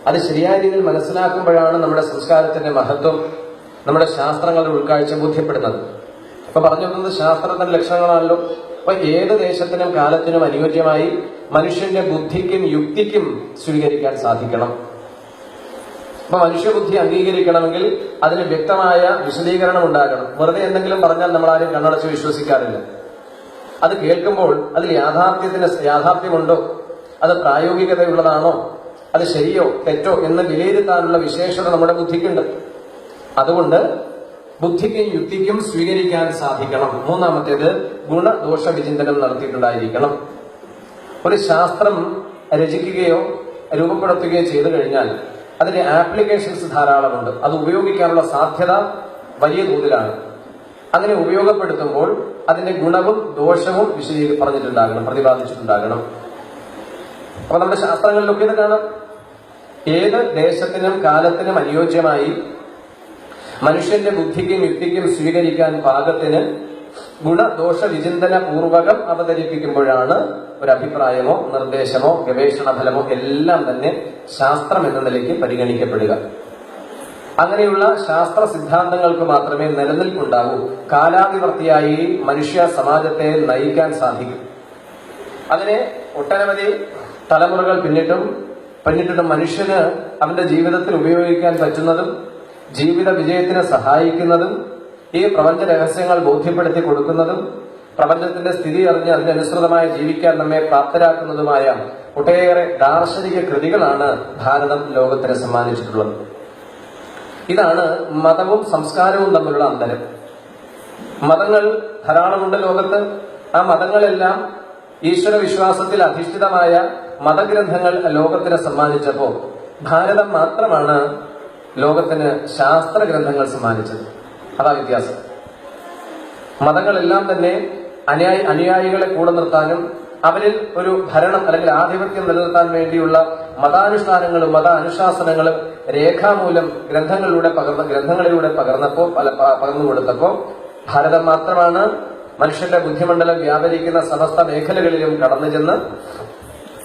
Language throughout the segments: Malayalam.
അത് ശരിയായ രീതിയിൽ മനസ്സിലാക്കുമ്പോഴാണ് നമ്മുടെ സംസ്കാരത്തിന്റെ മഹത്വം, നമ്മുടെ ശാസ്ത്രങ്ങളുടെ ഉൾക്കാഴ്ച ബോധ്യപ്പെടുന്നത്. ഇപ്പൊ പറഞ്ഞു വന്നത് ശാസ്ത്രത്തിന്റെ ലക്ഷണങ്ങളാണല്ലോ. അപ്പൊ ഏത് ദേശത്തിനും കാലത്തിനും അനുയോജ്യമായി മനുഷ്യന്റെ ബുദ്ധിക്കും യുക്തിക്കും സ്വീകരിക്കാൻ സാധിക്കണം. അപ്പൊ മനുഷ്യബുദ്ധി അംഗീകരിക്കണമെങ്കിൽ അതിന് വ്യക്തമായ വിശദീകരണം ഉണ്ടാകണം. വെറുതെ എന്തെങ്കിലും പറഞ്ഞാൽ നമ്മൾ ആരും കണ്ണടച്ച് വിശ്വസിക്കാറില്ല. അത് കേൾക്കുമ്പോൾ അതിൽ യാഥാർത്ഥ്യമുണ്ടോ, അത് പ്രായോഗികതയുള്ളതാണോ, അത് ശരിയോ തെറ്റോ എന്ന് വിലയിരുത്താനുള്ള വിശേഷത നമ്മുടെ ബുദ്ധിക്കുണ്ട്. അതുകൊണ്ട് ബുദ്ധിക്കും യുക്തിക്കും സ്വീകരിക്കാൻ സാധിക്കണം. മൂന്നാമത്തേത് ഗുണദോഷ വിചിന്തനം നടത്തിയിട്ടുണ്ടായിരിക്കണം. ഒരു ശാസ്ത്രം രചിക്കുകയോ രൂപപ്പെടുത്തുകയോ ചെയ്തു കഴിഞ്ഞാൽ അതിന്റെ ആപ്ലിക്കേഷൻസ് ധാരാളമുണ്ട്. അത് ഉപയോഗിക്കാനുള്ള സാധ്യത വലിയ തോതിലാണ്. അങ്ങനെ ഉപയോഗപ്പെടുത്തുമ്പോൾ അതിന്റെ ഗുണവും ദോഷവും പ്രതിപാദിച്ചിട്ടുണ്ടാകണം. അപ്പൊ നമ്മുടെ ശാസ്ത്രങ്ങളിലൊക്കെ ഇത് കാണാം. ഏത് ദേശത്തിനും കാലത്തിനും അനുയോജ്യമായി മനുഷ്യന്റെ ബുദ്ധിക്കും യുക്തിക്കും സ്വീകരിക്കാൻ പാകത്തിന് ഗുണദോഷ വിചിന്തന പൂർവകം അവതരിപ്പിക്കുമ്പോഴാണ് ഒരു അഭിപ്രായമോ നിർദ്ദേശമോ ഗവേഷണ ഫലമോ എല്ലാം തന്നെ ശാസ്ത്രം എന്ന നിലയ്ക്ക് പരിഗണിക്കപ്പെടുക. അങ്ങനെയുള്ള ശാസ്ത്ര സിദ്ധാന്തങ്ങൾക്ക് മാത്രമേ നിലനിൽപ്പുണ്ടാകൂ. കാലാതിവർത്തിയായി മനുഷ്യ സമാജത്തെ നയിക്കാൻ സാധിക്കും. അതിനെ ഒട്ടനവധി തലമുറകൾ പിന്നിട്ടും മനുഷ്യന് അവന്റെ ജീവിതത്തിൽ ഉപയോഗിക്കാൻ പറ്റുന്നതും ജീവിത വിജയത്തിന് സഹായിക്കുന്നതും ഈ പ്രപഞ്ച രഹസ്യങ്ങൾ ബോധ്യപ്പെടുത്തി കൊടുക്കുന്നതും പ്രപഞ്ചത്തിന്റെ സ്ഥിതി അറിഞ്ഞ് അതിനനുസൃതമായി ജീവിക്കാൻ നമ്മെ പ്രാപ്തരാക്കുന്നതുമായ ഒട്ടേറെ ദാർശനിക കൃതികളാണ് ഭാരതം ലോകത്തിന് സമ്മാനിച്ചിട്ടുള്ളത്. ഇതാണ് മതവും സംസ്കാരവും തമ്മിലുള്ള അന്തരം. മതങ്ങൾ ധാരാളമുണ്ട് ലോകത്ത്. ആ മതങ്ങളെല്ലാം ഈശ്വര വിശ്വാസത്തിൽ അധിഷ്ഠിതമായ മതഗ്രന്ഥങ്ങൾ ലോകത്തിന് സമ്മാനിച്ചപ്പോൾ ഭാരതം മാത്രമാണ് ലോകത്തിന് ശാസ്ത്ര ഗ്രന്ഥങ്ങൾ സമ്മാനിച്ചത്. അതാ വ്യത്യാസം. മതങ്ങളെല്ലാം തന്നെ അനുയായികളെ കൂടെ നിർത്താനും അവരിൽ ഒരു ഭരണം അല്ലെങ്കിൽ ആധിപത്യം നിലനിർത്താൻ വേണ്ടിയുള്ള മതാനുഷ്ഠാനങ്ങളും മതാനുശാസനങ്ങളും രേഖാമൂലം ഗ്രന്ഥങ്ങളിലൂടെ പകർന്നു കൊടുത്തപ്പോ ഭാരതം മാത്രമാണ് മനുഷ്യന്റെ ബുദ്ധിമണ്ഡലം വ്യാപരിക്കുന്ന സമസ്ത മേഖലകളിലും കടന്നു ചെന്ന്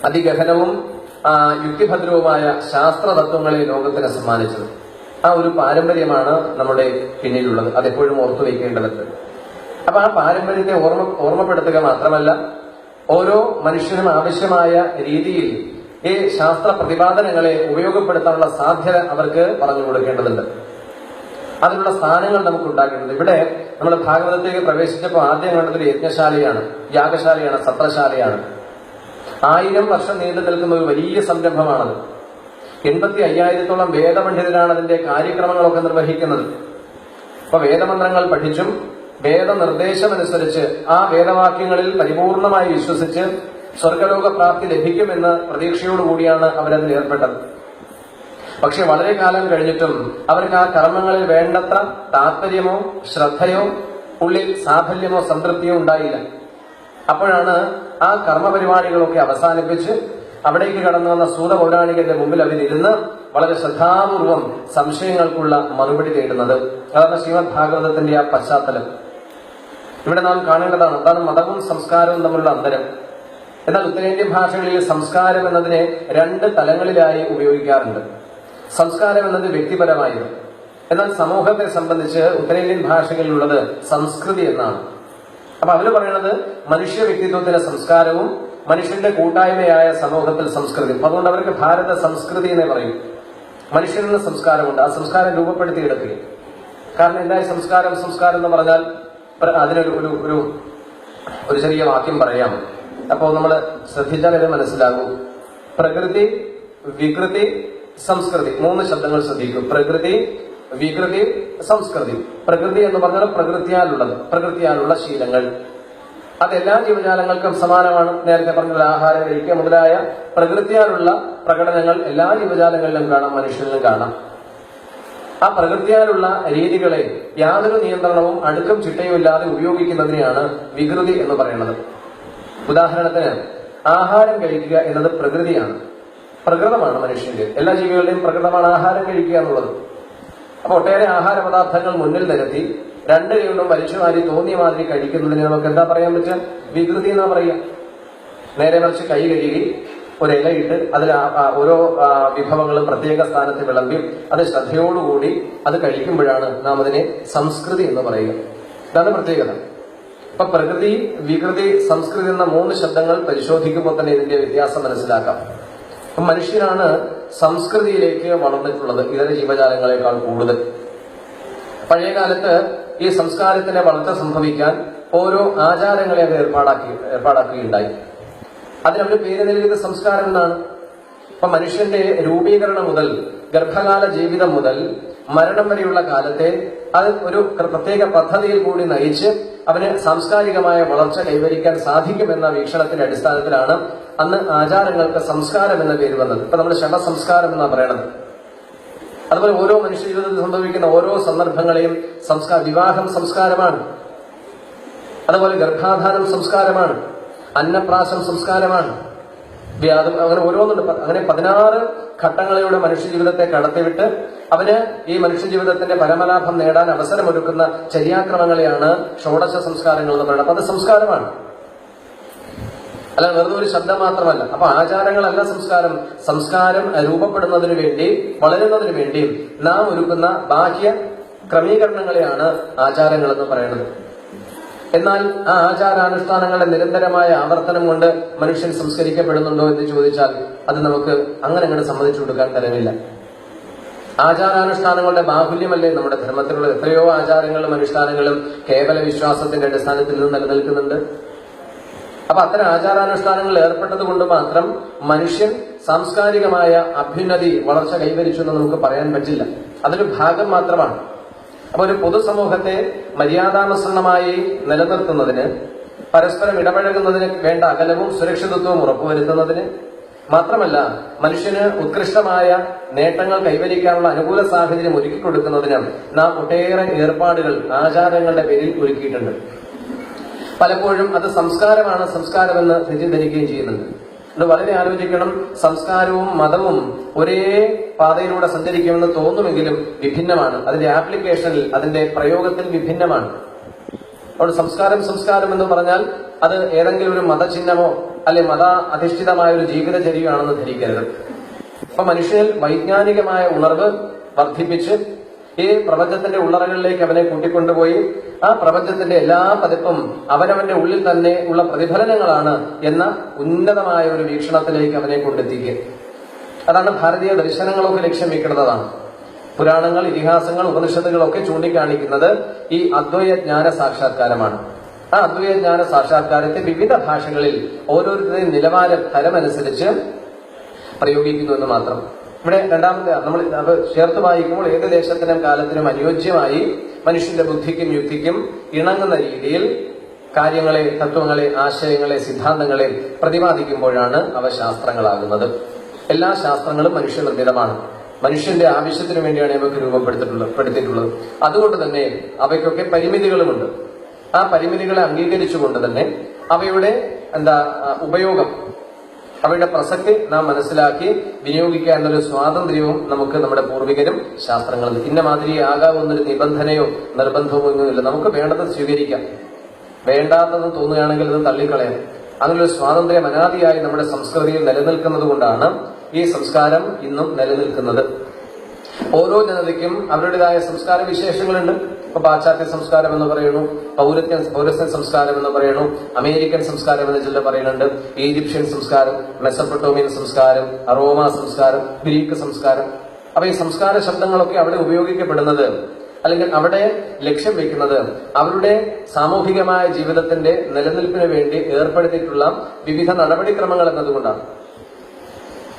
അതിഗഹനവും യുക്തിഭദ്രവുമായ ശാസ്ത്രതത്വങ്ങളെ ലോകത്തിന് സമ്മാനിച്ചത്. ആ ഒരു പാരമ്പര്യമാണ് നമ്മുടെ പിന്നിലുള്ളത്. അതെപ്പോഴും ഓർത്തു വയ്ക്കേണ്ടതുണ്ട്. അപ്പൊ ആ പാരമ്പര്യത്തെ ഓർമ്മപ്പെടുത്തുക മാത്രമല്ല, ഓരോ മനുഷ്യനും ആവശ്യമായ രീതിയിൽ ഈ ശാസ്ത്ര പ്രതിപാദനങ്ങളെ ഉപയോഗപ്പെടുത്താനുള്ള സാധ്യത അവർക്ക് പറഞ്ഞു കൊടുക്കേണ്ടതുണ്ട്. അതിനുള്ള സ്ഥാനങ്ങൾ നമുക്ക് ഉണ്ടാക്കേണ്ടത്. ഇവിടെ നമ്മൾ ഭാഗവതത്തേക്ക് പ്രവേശിച്ചപ്പോൾ ആദ്യം കണ്ടതൊരു യജ്ഞശാലയാണ്, യാഗശാലയാണ്, സത്രശാലയാണ്. 1000 വർഷം നീണ്ടു നിൽക്കുന്ന ഒരു വലിയ സംരംഭമാണത്. 85,000-ഓളം വേദപണ്ഡിതരാണ് അതിന്റെ കാര്യക്രമങ്ങളൊക്കെ നിർവഹിക്കുന്നത്. അപ്പൊ വേദമന്ത്രങ്ങൾ പഠിച്ചും വേദനിർദ്ദേശമനുസരിച്ച് ആ വേദവാക്യങ്ങളിൽ പരിപൂർണമായി വിശ്വസിച്ച് സ്വർഗലോക പ്രാപ്തി ലഭിക്കുമെന്ന് പ്രതീക്ഷയോടുകൂടിയാണ് അവരതിൽ ഏർപ്പെട്ടത്. പക്ഷെ വളരെ കാലം കഴിഞ്ഞിട്ടും അവർക്ക് ആ കർമ്മങ്ങളിൽ വേണ്ടത്ര താല്പര്യമോ ശ്രദ്ധയോ ഉള്ളിൽ സാഫല്യമോ സംതൃപ്തിയോ ഉണ്ടായില്ല. അപ്പോഴാണ് ആ കർമ്മപരിപാടികളൊക്കെ അവസാനിപ്പിച്ച് അവിടേക്ക് കടന്നു വന്ന സൂത പൗരാണികന്റെ മുമ്പിൽ അവരിരുന്ന് വളരെ ശ്രദ്ധാപൂർവം സംശയങ്ങൾക്കുള്ള മറുപടി തേടുന്നത്. അതാണ് ശ്രീമദ് ഭാഗവതത്തിന്റെ ആ പശ്ചാത്തലം. ഇവിടെ നാം കാണേണ്ടതാണ്. അതാണ് മതവും സംസ്കാരവും തമ്മിലുള്ള അന്തരം. എന്നാൽ ഉത്തരേന്ത്യൻ ഭാഷകളിൽ സംസ്കാരം എന്നതിനെ 2 തലങ്ങളിലായി ഉപയോഗിക്കാറുണ്ട്. സംസ്കാരം എന്നത് വ്യക്തിപരമായത്. എന്നാൽ സമൂഹത്തെ സംബന്ധിച്ച് ഉത്തരേന്ത്യൻ ഭാഷകളിലുള്ളത് സംസ്കൃതി എന്നാണ്. അപ്പൊ അവര് പറയുന്നത് മനുഷ്യ വ്യക്തിത്വത്തിന്റെ സംസ്കാരവും മനുഷ്യന്റെ കൂട്ടായ്മയായ സമൂഹത്തിൽ സംസ്കൃതി. അതുകൊണ്ട് അവർക്ക് ഭാരത സംസ്കൃതി എന്നേ പറയും. മനുഷ്യനുള്ള സംസ്കാരമുണ്ട്. ആ സംസ്കാരം രൂപപ്പെടുത്തിയെടുക്കുക. കാരണം എന്തായി സംസ്കാരം എന്ന് പറഞ്ഞാൽ അതിനൊരു ഒരു ചെറിയ വാക്യം പറയാം. അപ്പോൾ നമ്മൾ ശ്രദ്ധിച്ചാൽ ഇത് മനസ്സിലാകും. പ്രകൃതി, വികൃതി, സംസ്കൃതി. 3 ശബ്ദങ്ങൾ ശ്രദ്ധിക്കും. പ്രകൃതി, വികൃതി, സംസ്കൃതി. പ്രകൃതി എന്ന് പറഞ്ഞാൽ പ്രകൃതിയാലുള്ള ശീലങ്ങൾ. അതെല്ലാ ജീവജാലങ്ങൾക്കും സമാനമാണ്. നേരത്തെ പറഞ്ഞ ആഹാരം കഴിക്കുക മുതലായ പ്രകൃതിയാലുള്ള പ്രകടനങ്ങൾ എല്ലാ ജീവജാലങ്ങളിലും കാണാം, മനുഷ്യരിലും കാണാം. ആ പ്രകൃതിയാലുള്ള രീതികളെ യാതൊരു നിയന്ത്രണവും അടുക്കും ചിട്ടയും ഇല്ലാതെ ഉപയോഗിക്കുന്നതിനെയാണ് വികൃതി എന്ന് പറയുന്നത്. ഉദാഹരണത്തിന് ആഹാരം കഴിക്കുക എന്നത് പ്രകൃതിയാണ്, പ്രകൃതമാണ്. മനുഷ്യന്റെ എല്ലാ ജീവികളുടെയും പ്രകൃതമാണ് ആഹാരം കഴിക്കുക എന്നുള്ളത്. അപ്പൊ ഒട്ടേറെ ആഹാര പദാർത്ഥങ്ങൾ മുന്നിൽ നിരത്തി 2 കൈകൊണ്ടും വലിച്ചുമാരി തോന്നിയ മാതിരി കഴിക്കുന്നതിന് നമുക്ക് എന്താ പറയാൻ പറ്റുക? വികൃതി എന്നാ പറയുക. നേരെ മറിച്ച് കൈ കഴുകി ഒരു ഇലയിട്ട് അതിൽ ഓരോ വിഭവങ്ങളും പ്രത്യേക സ്ഥാനത്ത് വിളമ്പി അത് ശ്രദ്ധയോടുകൂടി അത് കഴിക്കുമ്പോഴാണ് നാം അതിനെ സംസ്കൃതി എന്ന് പറയുക. ഇതാണ് പ്രത്യേകത. ഇപ്പൊ പ്രകൃതി, വികൃതി, സംസ്കൃതി എന്ന 3 ശബ്ദങ്ങൾ പരിശോധിക്കുമ്പോൾ തന്നെ ഇതിന്റെ വ്യത്യാസം മനസ്സിലാക്കാം. അപ്പൊ മനുഷ്യനാണ് സംസ്കൃതിയിലേക്ക് വളർന്നിട്ടുള്ളത് ഇതര ജീവജാലങ്ങളെക്കാൾ കൂടുതൽ. പഴയകാലത്ത് ഈ സംസ്കാരത്തിന്റെ വളർച്ച സംഭവിക്കാൻ ഓരോ ആചാരങ്ങളെ അത് ഏർപ്പാടാക്കുകയുണ്ടായി. അതിനവര് പേര് നൽകിയത് സംസ്കാരം എന്നാണ്. അപ്പൊ മനുഷ്യന്റെ രൂപീകരണം മുതൽ, ഗർഭകാല ജീവിതം മുതൽ മരണം വരെയുള്ള കാലത്തെ അത് ഒരു പ്രത്യേക പദ്ധതിയിൽ കൂടി നയിച്ച് അവന് സാംസ്കാരികമായ വളർച്ച കൈവരിക്കാൻ സാധിക്കുമെന്ന വീക്ഷണത്തിന്റെ അടിസ്ഥാനത്തിലാണ് അന്ന് ആചാരങ്ങൾക്ക് സംസ്കാരം എന്ന പേര് വന്നത്. ഇപ്പൊ നമ്മൾ ശവസംസ്കാരം എന്നാണ് പറയണത്. അതുപോലെ ഓരോ മനുഷ്യ ജീവിതത്തിൽ സംഭവിക്കുന്ന ഓരോ സന്ദർഭങ്ങളെയും വിവാഹം സംസ്കാരമാണ്, അതുപോലെ ഗർഭാധാനം സംസ്കാരമാണ്, അന്നപ്രാശം സംസ്കാരമാണ്, അങ്ങനെ ഓരോന്നുണ്ട്. അങ്ങനെ 16 ഘട്ടങ്ങളിലൂടെ മനുഷ്യജീവിതത്തെ കടത്തിവിട്ട് അവന് ഈ മനുഷ്യജീവിതത്തിന്റെ പരമലാഭം നേടാൻ അവസരമൊരുക്കുന്ന ചര്യാക്രമങ്ങളെയാണ് ഷോഡശ സംസ്കാരങ്ങൾ എന്ന് പറയുന്നത്. അപ്പൊ അത് സംസ്കാരമാണ്, അല്ല വെറുതെ ഒരു ശബ്ദം മാത്രമല്ല. അപ്പൊ ആചാരങ്ങളല്ല സംസ്കാരം. സംസ്കാരം രൂപപ്പെടുന്നതിന് വേണ്ടി, വളരുന്നതിന് വേണ്ടി നാം ഒരുക്കുന്ന ബാഹ്യ ക്രമീകരണങ്ങളെയാണ് ആചാരങ്ങൾ എന്ന് പറയുന്നത്. എന്നാൽ ആ ആചാരാനുഷ്ഠാനങ്ങളുടെ നിരന്തരമായ ആവർത്തനം കൊണ്ട് മനുഷ്യൻ സംസ്കരിക്കപ്പെടുന്നുണ്ടോ എന്ന് ചോദിച്ചാൽ അത് നമുക്ക് അങ്ങനെ സമ്മതിച്ചു കൊടുക്കാൻ തരമില്ല. ആചാരാനുഷ്ഠാനങ്ങളുടെ ബാഹുല്യമല്ലേ നമ്മുടെ ധർമ്മത്തിലുള്ള എത്രയോ ആചാരങ്ങളും അനുഷ്ഠാനങ്ങളും കേവല വിശ്വാസത്തിന്റെ അടിസ്ഥാനത്തിൽ നിന്ന് നിലനിൽക്കുന്നുണ്ട്. അപ്പൊ അത്തരം ആചാരാനുഷ്ഠാനങ്ങളിൽ ഏർപ്പെട്ടത് കൊണ്ട് മാത്രം മനുഷ്യൻ സാംസ്കാരികമായ അഭ്യുന്നതി, വളർച്ച കൈവരിച്ചു എന്ന് നമുക്ക് പറയാൻ പറ്റില്ല. അതൊരു ഭാഗം മാത്രമാണ്. അപ്പൊ ഒരു പൊതുസമൂഹത്തെ മര്യാദാനുസരണമായി നിലനിർത്തുന്നതിന്, പരസ്പരം ഇടപഴകുന്നതിന് വേണ്ട അകലവും സുരക്ഷിതത്വവും ഉറപ്പുവരുത്തുന്നതിന് മാത്രമല്ല, മനുഷ്യന് ഉത്കൃഷ്ടമായ നേട്ടങ്ങൾ കൈവരിക്കാനുള്ള അനുകൂല സാഹചര്യം ഒരുക്കി കൊടുക്കുന്നതിന് നാം ഒട്ടേറെ ഏർപ്പാടുകൾ ആചാരങ്ങളുടെ പേരിൽ ഒരുക്കിയിട്ടുണ്ട്. പലപ്പോഴും അത് സംസ്കാരമെന്ന് തെറ്റിദ്ധരിക്കുകയും ചെയ്യുന്നുണ്ട്. അത് വളരെ ആലോചിക്കണം. സംസ്കാരവും മതവും ഒരേ പാതയിലൂടെ സഞ്ചരിക്കുമെന്ന് തോന്നുമെങ്കിലും വിഭിന്നമാണ്. അതിന്റെ ആപ്ലിക്കേഷനിൽ, അതിന്റെ പ്രയോഗത്തിൽ വിഭിന്നമാണ്. അവിടെ സംസ്കാരം എന്ന് പറഞ്ഞാൽ അത് ഏതെങ്കിലും ഒരു മതചിഹ്നമോ അല്ലെ മത അധിഷ്ഠിതമായ ഒരു ജീവിതചര്യയാണെന്ന് ധരിക്കരുത്. അപ്പൊ മനുഷ്യനിൽ വൈജ്ഞാനികമായ ഉണർവ് വർദ്ധിപ്പിച്ച് ഈ പ്രപഞ്ചത്തിന്റെ ഉള്ളറകളിലേക്ക് അവനെ കൂട്ടിക്കൊണ്ടുപോയി ആ പ്രപഞ്ചത്തിന്റെ എല്ലാ പതിപ്പും അവനവന്റെ ഉള്ളിൽ തന്നെ ഉള്ള പ്രതിഫലനങ്ങളാണ് എന്ന ഉന്നതമായ ഒരു വീക്ഷണത്തിലേക്ക് അവനെ കൊണ്ടെത്തിക്കുക. അതാണ് ഭാരതീയ ദർശനങ്ങളൊക്കെ ലക്ഷ്യം വെക്കുന്നതാണ്. പുരാണങ്ങൾ, ഇതിഹാസങ്ങൾ, ഉപനിഷത്തുകളൊക്കെ ചൂണ്ടിക്കാണിക്കുന്നത് ഈ അദ്വൈത ജ്ഞാന സാക്ഷാത്കാരമാണ്. ആ അദ്വൈത ജ്ഞാന സാക്ഷാത്കാരത്തെ വിവിധ ഭാഷകളിൽ ഓരോരുത്തരുടെയും നിലവാര തരമനുസരിച്ച് പ്രയോഗിക്കുന്നു എന്ന് മാത്രം. ഇവിടെ രണ്ടാമത്തെ നമ്മൾ അത് ചേർത്ത് വായിക്കുമ്പോൾ ഏത് ദേശത്തിനും കാലത്തിനും അനുയോജ്യമായി മനുഷ്യന്റെ ബുദ്ധിക്കും യുക്തിക്കും ഇണങ്ങുന്ന രീതിയിൽ കാര്യങ്ങളെ, തത്വങ്ങളെ, ആശയങ്ങളെ, സിദ്ധാന്തങ്ങളെ പ്രതിപാദിക്കുമ്പോഴാണ് അവ ശാസ്ത്രങ്ങളാകുന്നത്. എല്ലാ ശാസ്ത്രങ്ങളും മനുഷ്യനിർമ്മിതമാണ്. മനുഷ്യന്റെ ആവശ്യത്തിന് വേണ്ടിയാണ് ഇവയ്ക്ക് രൂപപ്പെടുത്തിയിട്ടുള്ളത്. അതുകൊണ്ട് തന്നെ അവയ്ക്കൊക്കെ പരിമിതികളുമുണ്ട്. ആ പരിമിതികളെ അംഗീകരിച്ചുകൊണ്ട് തന്നെ അവയുടെ ഉപയോഗം, അവയുടെ പ്രസക്തി നാം മനസ്സിലാക്കി വിനിയോഗിക്കുക എന്നൊരു സ്വാതന്ത്ര്യവും നമുക്ക് നമ്മുടെ പൂർവികരും ശാസ്ത്രങ്ങളിൽ ഇന്ന മാതിരി ആകാവുന്നൊരു നിബന്ധനയോ നിർബന്ധമോ ഒന്നുമില്ല. നമുക്ക് വേണ്ടത് സ്വീകരിക്കാം, വേണ്ടാത്തതെന്ന് തോന്നുകയാണെങ്കിൽ അത് തള്ളിക്കളയാം. അങ്ങനൊരു സ്വാതന്ത്ര്യം അനാദിയായി നമ്മുടെ സംസ്കൃതിയിൽ നിലനിൽക്കുന്നത് കൊണ്ടാണ് ഈ സംസ്കാരം ഇന്നും നിലനിൽക്കുന്നത്. ഓരോ ജനതയ്ക്കും അവരുടേതായ സംസ്കാര വിശേഷങ്ങളുണ്ട്. ഇപ്പൊ പാശ്ചാത്യ സംസ്കാരം എന്ന് പറയുന്നു, പൗരസ്ത്യൻ സംസ്കാരം എന്ന് പറയുന്നു, അമേരിക്കൻ സംസ്കാരം എന്ന് ചിലർ പറയുന്നുണ്ട്, ഈജിപ്ഷ്യൻ സംസ്കാരം, മെസപ്പൊട്ടോമിയൻ സംസ്കാരം, റോമ സംസ്കാരം, ഗ്രീക്ക് സംസ്കാരം. അപ്പൊ ഈ സംസ്കാര ശബ്ദങ്ങളൊക്കെ അവിടെ ഉപയോഗിക്കപ്പെടുന്നത് അല്ലെങ്കിൽ അവിടെ ലക്ഷ്യം വെക്കുന്നത് അവരുടെ സാമൂഹികമായ ജീവിതത്തിന്റെ നിലനിൽപ്പിന് വേണ്ടി ഏർപ്പെടുത്തിയിട്ടുള്ള വിവിധ നടപടിക്രമങ്ങൾ എന്നതുകൊണ്ടാണ്.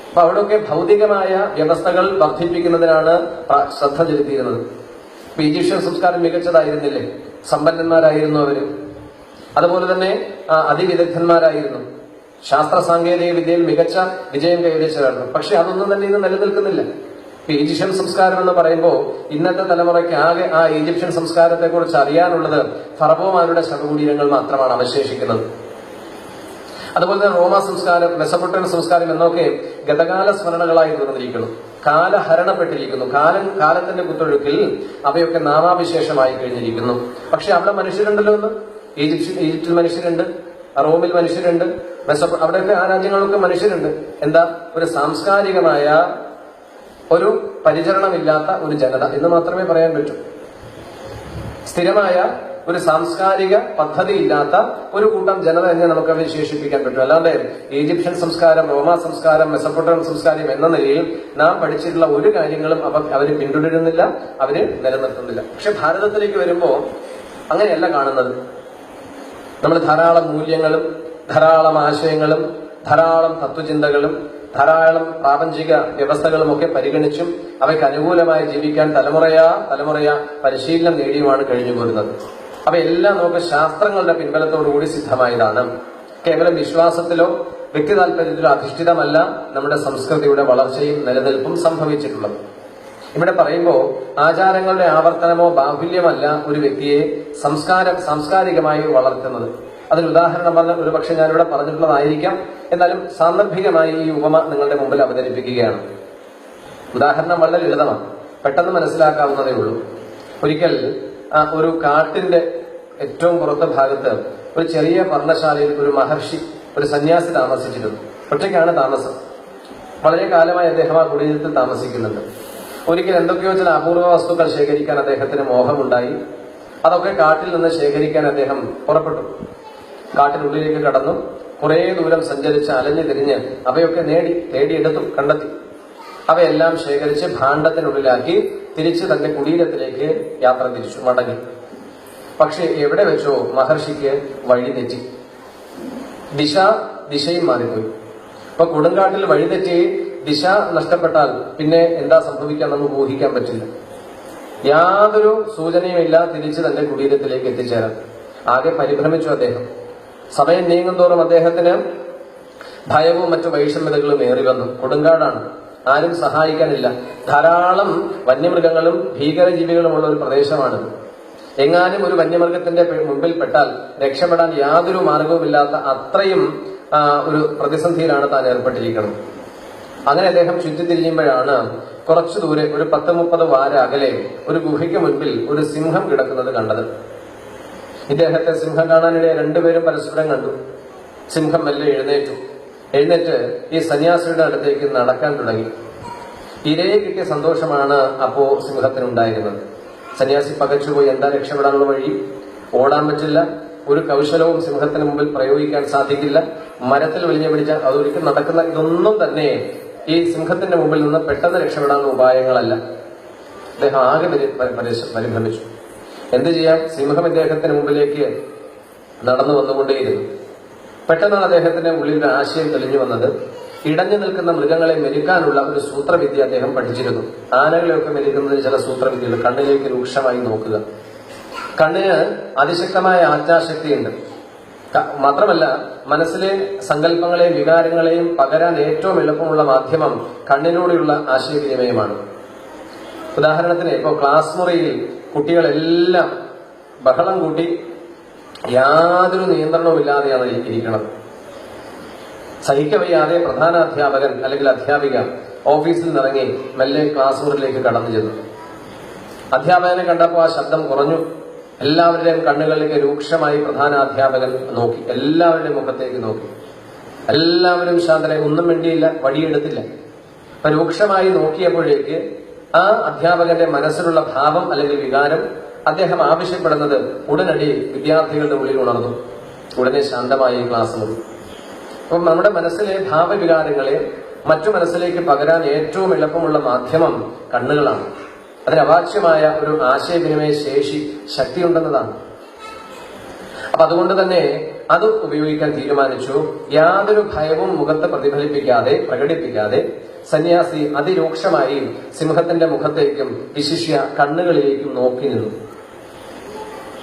അപ്പൊ അവിടെയൊക്കെ ഭൗതികമായ വ്യവസ്ഥകൾ വർദ്ധിപ്പിക്കുന്നതിനാണ് ശ്രദ്ധ ചെലുത്തിയിരുന്നത്. ഇപ്പൊ ഈജിപ്ഷ്യൻ സംസ്കാരം മികച്ചതായിരുന്നില്ലേ? സമ്പന്നന്മാരായിരുന്നു അവര്. അതുപോലെ തന്നെ അതിവിദഗ്ധന്മാരായിരുന്നു. ശാസ്ത്ര സാങ്കേതിക വിദ്യയിൽ മികച്ച വിജയം കൈവരിച്ചവരായിരുന്നു. പക്ഷെ അതൊന്നും തന്നെ ഇന്ന് നിലനിൽക്കുന്നില്ല. ഇപ്പൊ ഈജിപ്ഷ്യൻ സംസ്കാരം എന്ന് പറയുമ്പോൾ ഇന്നത്തെ തലമുറയ്ക്ക് ആകെ ആ ഈജിപ്ഷ്യൻ സംസ്കാരത്തെ കുറിച്ച് അറിയാനുള്ളത് ഫറവോമാരുടെ ശവകുടീരങ്ങൾ മാത്രമാണ് അവശേഷിക്കുന്നത്. അതുപോലെ തന്നെ റോമ സംസ്കാരം, മെസപ്പൊട്ടേമിയൻ സംസ്കാരം എന്നൊക്കെ ഗതകാല സ്മരണകളായി തീർന്നിരിക്കുന്നു, കാലഹരണപ്പെട്ടിരിക്കുന്നു. കാലത്തിന്റെ കുത്തൊഴുക്കിൽ അവയൊക്കെ നാമാവിശേഷമായി കഴിഞ്ഞിരിക്കുന്നു. പക്ഷെ അവിടെ മനുഷ്യരുണ്ടല്ലോ. ഒന്ന് ഈജിപ്തിൽ മനുഷ്യരുണ്ട്, റോമിൽ മനുഷ്യരുണ്ട്, അവിടെയൊക്കെ ആ രാജ്യങ്ങളൊക്കെ മനുഷ്യരുണ്ട്. എന്താ, ഒരു സാംസ്കാരികമായ ഒരു പരിചരണമില്ലാത്ത ഒരു ജനത എന്ന് മാത്രമേ പറയാൻ പറ്റൂ. സ്ഥിരമായ ഒരു സാംസ്കാരിക പദ്ധതി ഇല്ലാത്ത ഒരു കൂട്ടം ജനത എന്ന് നമുക്ക് അവരെ വിശേഷിപ്പിക്കാൻ പറ്റും. അല്ലാതെ ഈജിപ്ഷ്യൻ സംസ്കാരം, റോമാ സംസ്കാരം, മെസപ്പൊട്ടേമിയൻ സംസ്കാരം എന്ന നിലയിൽ നാം പഠിച്ചിട്ടുള്ള ഒരു കാര്യങ്ങളും അവര് പിന്തുടരുന്നില്ല, അവര് നിലനിർത്തുന്നില്ല. പക്ഷെ ഭാരതത്തിലേക്ക് വരുമ്പോൾ അങ്ങനെയല്ല കാണുന്നത്. നമ്മൾ ധാരാളം മൂല്യങ്ങളും ധാരാളം ആശയങ്ങളും ധാരാളം തത്വചിന്തകളും ധാരാളം പ്രാപഞ്ചിക വ്യവസ്ഥകളും ഒക്കെ പരിഗണിച്ചും അവയ്ക്ക് അനുകൂലമായി ജീവിക്കാൻ തലമുറയാ പരിശീലനം നേടിയുമാണ് കഴിഞ്ഞു പോരുന്നത്. അവയെല്ലാം നമുക്ക് ശാസ്ത്രങ്ങളുടെ പിൻബലത്തോടുകൂടി സിദ്ധമായതാണ്. കേവലം വിശ്വാസത്തിലോ വ്യക്തി താല്പര്യത്തിലോ അധിഷ്ഠിതമല്ല നമ്മുടെ സംസ്കൃതിയുടെ വളർച്ചയും നിലനിൽപ്പും സംഭവിച്ചിട്ടുള്ളത്. ഇവിടെ പറയുമ്പോൾ ആചാരങ്ങളുടെ ആവർത്തനമോ ബാഹുല്യമല്ല ഒരു വ്യക്തിയെ സാംസ്കാരികമായി വളർത്തുന്നത്. അതിന് ഉദാഹരണം പറഞ്ഞ ഒരുപക്ഷെ ഞാനിവിടെ പറഞ്ഞിട്ടുള്ളതായിരിക്കാം. എന്നാലും സാന്ദർഭികമായി ഈ ഉപമ നിങ്ങളുടെ മുമ്പിൽ അവതരിപ്പിക്കുകയാണ്. ഉദാഹരണം വളരെ ലളിതമാണ്, പെട്ടെന്ന് മനസ്സിലാക്കാവുന്നതേ ഉള്ളൂ. ഒരിക്കൽ ഒരു കാട്ടിന്റെ ഏറ്റവും പുറത്തെ ഭാഗത്ത് ഒരു ചെറിയ പർണശാലയിൽ ഒരു മഹർഷി, ഒരു സന്യാസി താമസിച്ചിരുന്നു. ഒറ്റയ്ക്കാണ് താമസം. വളരെ കാലമായി അദ്ദേഹം ആ കുടീരത്തിൽ താമസിക്കുന്നുണ്ട്. ഒരിക്കൽ എന്തൊക്കെയോ ചില അപൂർവ വസ്തുക്കൾ ശേഖരിക്കാൻ അദ്ദേഹത്തിന് മോഹമുണ്ടായി. അതൊക്കെ കാട്ടിൽ നിന്ന് ശേഖരിക്കാൻ അദ്ദേഹം പുറപ്പെട്ടു. കാട്ടിനുള്ളിലേക്ക് കടന്നു. കുറെ ദൂരം സഞ്ചരിച്ച് അലഞ്ഞു തിരിഞ്ഞ് അവയൊക്കെ തേടിയെടുത്തു, കണ്ടെത്തി. അവയെല്ലാം ശേഖരിച്ച് ഭാണ്ഡത്തിനുള്ളിലാക്കി തിരിച്ച് തന്റെ കുടീരത്തിലേക്ക് യാത്ര തിരിച്ചു മടങ്ങി. പക്ഷെ എവിടെ വെച്ചോ മഹർഷിക്ക് വഴി തെറ്റി. ദിശയും മാറിപ്പോയി. അപ്പൊ കൊടുങ്കാട്ടിൽ വഴിതെറ്റി ദിശ നഷ്ടപ്പെട്ടാൽ പിന്നെ എന്താ സംഭവിക്കാൻ നമുക്ക് ഊഹിക്കാൻ പറ്റില്ല. യാതൊരു സൂചനയുമില്ല തിരിച്ച് തന്റെ കുടീരത്തിലേക്ക് എത്തിച്ചേരാൻ. ആകെ പരിഭ്രമിച്ചു അദ്ദേഹം. സമയം നീങ്ങുന്തോറും അദ്ദേഹത്തിന് ഭയവും മറ്റു വൈഷമ്യതകളും ഏറി വന്നു. കൊടുങ്കാടാണ്, ആരും സഹായിക്കാനില്ല. ധാരാളം വന്യമൃഗങ്ങളും ഭീകരജീവികളുമുള്ള ഒരു പ്രദേശമാണ്. എങ്ങാനും ഒരു വന്യമൃഗത്തിന്റെ മുമ്പിൽ പെട്ടാൽ രക്ഷപ്പെടാൻ യാതൊരു മാർഗവുമില്ലാത്ത അത്രയും ഒരു പ്രതിസന്ധിയിലാണ് താൻ ഏർപ്പെട്ടിരിക്കുന്നത്. അങ്ങനെ അദ്ദേഹം ചുറ്റിത്തിരിയുമ്പോഴാണ് കുറച്ചു ദൂരെ ഒരു 10-30 വാര അകലെ ഒരു ഗുഹയ്ക്ക് മുൻപിൽ ഒരു സിംഹം കിടക്കുന്നത് കണ്ടത്. ഇദ്ദേഹത്തെ സിംഹം കാണാനിടെ രണ്ടുപേരും പരസ്പരം കണ്ടു. സിംഹം മെല്ലെ എഴുന്നേറ്റ് ഈ സന്യാസിയുടെ അടുത്തേക്ക് നടക്കാൻ തുടങ്ങി. ഇരയെ കിട്ടിയ സന്തോഷമാണ് അപ്പോ സിംഹത്തിനുണ്ടായിരുന്നത്. സന്യാസി പകച്ചുപോയി. എന്താ രക്ഷപ്പെടാനുള്ള വഴി? ഓടാൻ പറ്റില്ല, ഒരു കൗശലവും സിംഹത്തിന് മുമ്പിൽ പ്രയോഗിക്കാൻ സാധിക്കില്ല. മരത്തിൽ വലിഞ്ഞു പിടിച്ചാൽ അതൊരിക്കലും നടക്കുന്ന ഇതൊന്നും തന്നെ ഈ സിംഹത്തിന്റെ മുമ്പിൽ നിന്ന് പെട്ടെന്ന് രക്ഷപ്പെടാനുള്ള ഉപായങ്ങളല്ല. അദ്ദേഹം ആകെ പരിഭ്രമിച്ചു. എന്ത് ചെയ്യാം? സിംഹം ഇദ്ദേഹത്തിന് മുമ്പിലേക്ക് നടന്നു വന്നുകൊണ്ടേയിരുന്നു. പെട്ടെന്നാണ് അദ്ദേഹത്തിന്റെ ഉള്ളിൽ ഒരു ആശയം തെളിഞ്ഞു വന്നത്. ഇടഞ്ഞു നിൽക്കുന്ന മൃഗങ്ങളെ മെരുക്കാനുള്ള ഒരു സൂത്രവിദ്യ അദ്ദേഹം പഠിച്ചിരുന്നു. ആനകളെയൊക്കെ മെരുക്കുന്നതിന് ചില സൂത്രവിദ്യകൾ. കണ്ണിലേക്ക് രൂക്ഷമായി നോക്കുക. കണ്ണിന് അതിശക്തമായ ആജ്ഞാശക്തിയുണ്ട്. മാത്രമല്ല മനസ്സിലെ സങ്കല്പങ്ങളെയും വികാരങ്ങളെയും പകരാൻ ഏറ്റവും എളുപ്പമുള്ള മാധ്യമം കണ്ണിലൂടെയുള്ള ആശയവിനിമയമാണ്. ഉദാഹരണത്തിന് ഇപ്പോൾ ക്ലാസ് മുറിയിൽ കുട്ടികളെല്ലാം ബഹളം കൂട്ടി യാതൊരു നിയന്ത്രണവുമില്ലാതെയാണ് ഇരിക്കുന്നത്. സഹിക്കവയ്യാതെ പ്രധാന അധ്യാപകൻ അല്ലെങ്കിൽ അധ്യാപിക ഓഫീസിൽ നിന്നിറങ്ങി മെല്ലെ ക്ലാസ് മുറിയിലേക്ക് കടന്നു ചെന്നു. അധ്യാപകനെ കണ്ടപ്പോൾ ആ ശബ്ദം കുറഞ്ഞു. എല്ലാവരുടെയും കണ്ണുകളിലേക്ക് രൂക്ഷമായി പ്രധാന അധ്യാപകൻ നോക്കി. എല്ലാവരുടെയും മുഖത്തേക്ക് നോക്കി. എല്ലാവരും ശാന്തരായി, ഒന്നും മിണ്ടിയില്ല, വടിയെടുത്തില്ല. അപ്പൊ രൂക്ഷമായി നോക്കിയപ്പോഴേക്ക് ആ അധ്യാപകന്റെ മനസ്സിലുള്ള ഭാവം അല്ലെങ്കിൽ വികാരം അദ്ദേഹം ആവശ്യപ്പെടുന്നത് ഉടനടി വിദ്യാർത്ഥികളുടെ ഉള്ളിൽ ഉണർന്നു. ഉടനെ ശാന്തമായി ക്ലാസ് മുറി. അപ്പം നമ്മുടെ മനസ്സിലെ ഭാവവികാരങ്ങളെ മറ്റു മനസ്സിലേക്ക് പകരാൻ ഏറ്റവും എളുപ്പമുള്ള മാധ്യമം കണ്ണുകളാണ്. അതിന് അവാച്യമായ ഒരു ആശയവിനിമയ ശക്തിയുണ്ടെന്നതാണ്. അപ്പൊ അതുകൊണ്ട് തന്നെ അത് ഉപയോഗിക്കാൻ തീരുമാനിച്ചു. യാതൊരു ഭയവും മുഖത്ത് പ്രകടിപ്പിക്കാതെ സന്യാസി അതിരൂക്ഷമായി സിംഹത്തിന്റെ മുഖത്തേക്കും വിശിഷ്യ കണ്ണുകളിലേക്കും നോക്കി നിന്നു.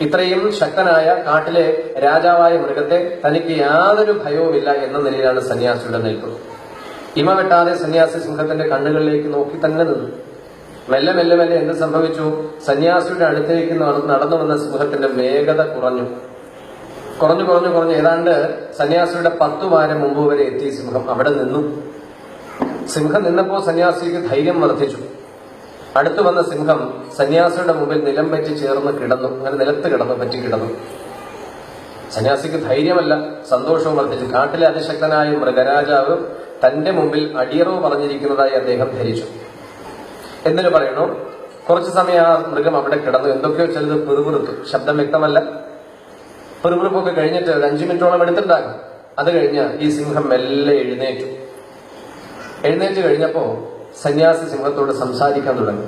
ഇത്രയും ശക്തനായ കാട്ടിലെ രാജാവായ മൃഗത്തെ തനിക്ക് യാതൊരു ഭയവുമില്ല എന്ന നിലയിലാണ് സന്യാസിയുടെ നിൽപ്പ്. ഇമ വെട്ടാതെ സന്യാസി സിംഹത്തിന്റെ കണ്ണുകളിലേക്ക് നോക്കി തന്നെ നിന്നു. മെല്ലെ എന്ത് സംഭവിച്ചു? സന്യാസിയുടെ അടുത്തേക്ക് നടന്നു വന്ന സിംഹത്തിന്റെ വേഗത കുറഞ്ഞു ഏതാണ്ട് സന്യാസിയുടെ 10 വാരം മുമ്പ് വരെ എത്തി സിംഹം. അവിടെ നിന്നു. സിംഹം നിന്നപ്പോൾ സന്യാസിക്ക് ധൈര്യം വർദ്ധിച്ചു. അടുത്തു വന്ന സിംഹം സന്യാസിയുടെ മുമ്പിൽ നിലം പറ്റി ചേർന്ന് കിടന്നു. അങ്ങനെ നിലത്ത് പറ്റി കിടന്നു. സന്യാസിക്ക് ധൈര്യമല്ല, സന്തോഷവും വർദ്ധിച്ചു. കാട്ടിലെ അതിശക്തനായ മൃഗരാജാവ് തന്റെ മുമ്പിൽ അടിയറവ് പറഞ്ഞിരിക്കുന്നതായി അദ്ദേഹം ധരിച്ചു. എന്നിട്ട് പറയണു, കുറച്ചു സമയം ആ മൃഗം അവിടെ കിടന്നു. എന്തൊക്കെയോ ചിലത് പിറുപിറുത്തു, ശബ്ദം വ്യക്തമല്ല. പിറുപിറുപ്പൊക്കെ കഴിഞ്ഞിട്ട് ഒരു 5 മിനിറ്റോളം എടുത്തിട്ടുണ്ടാകും. അത് കഴിഞ്ഞ് ഈ സിംഹം മെല്ലെ എഴുന്നേറ്റ് കഴിഞ്ഞപ്പോ സന്യാസി സിംഹത്തോട് സംസാരിക്കാൻ തുടങ്ങി.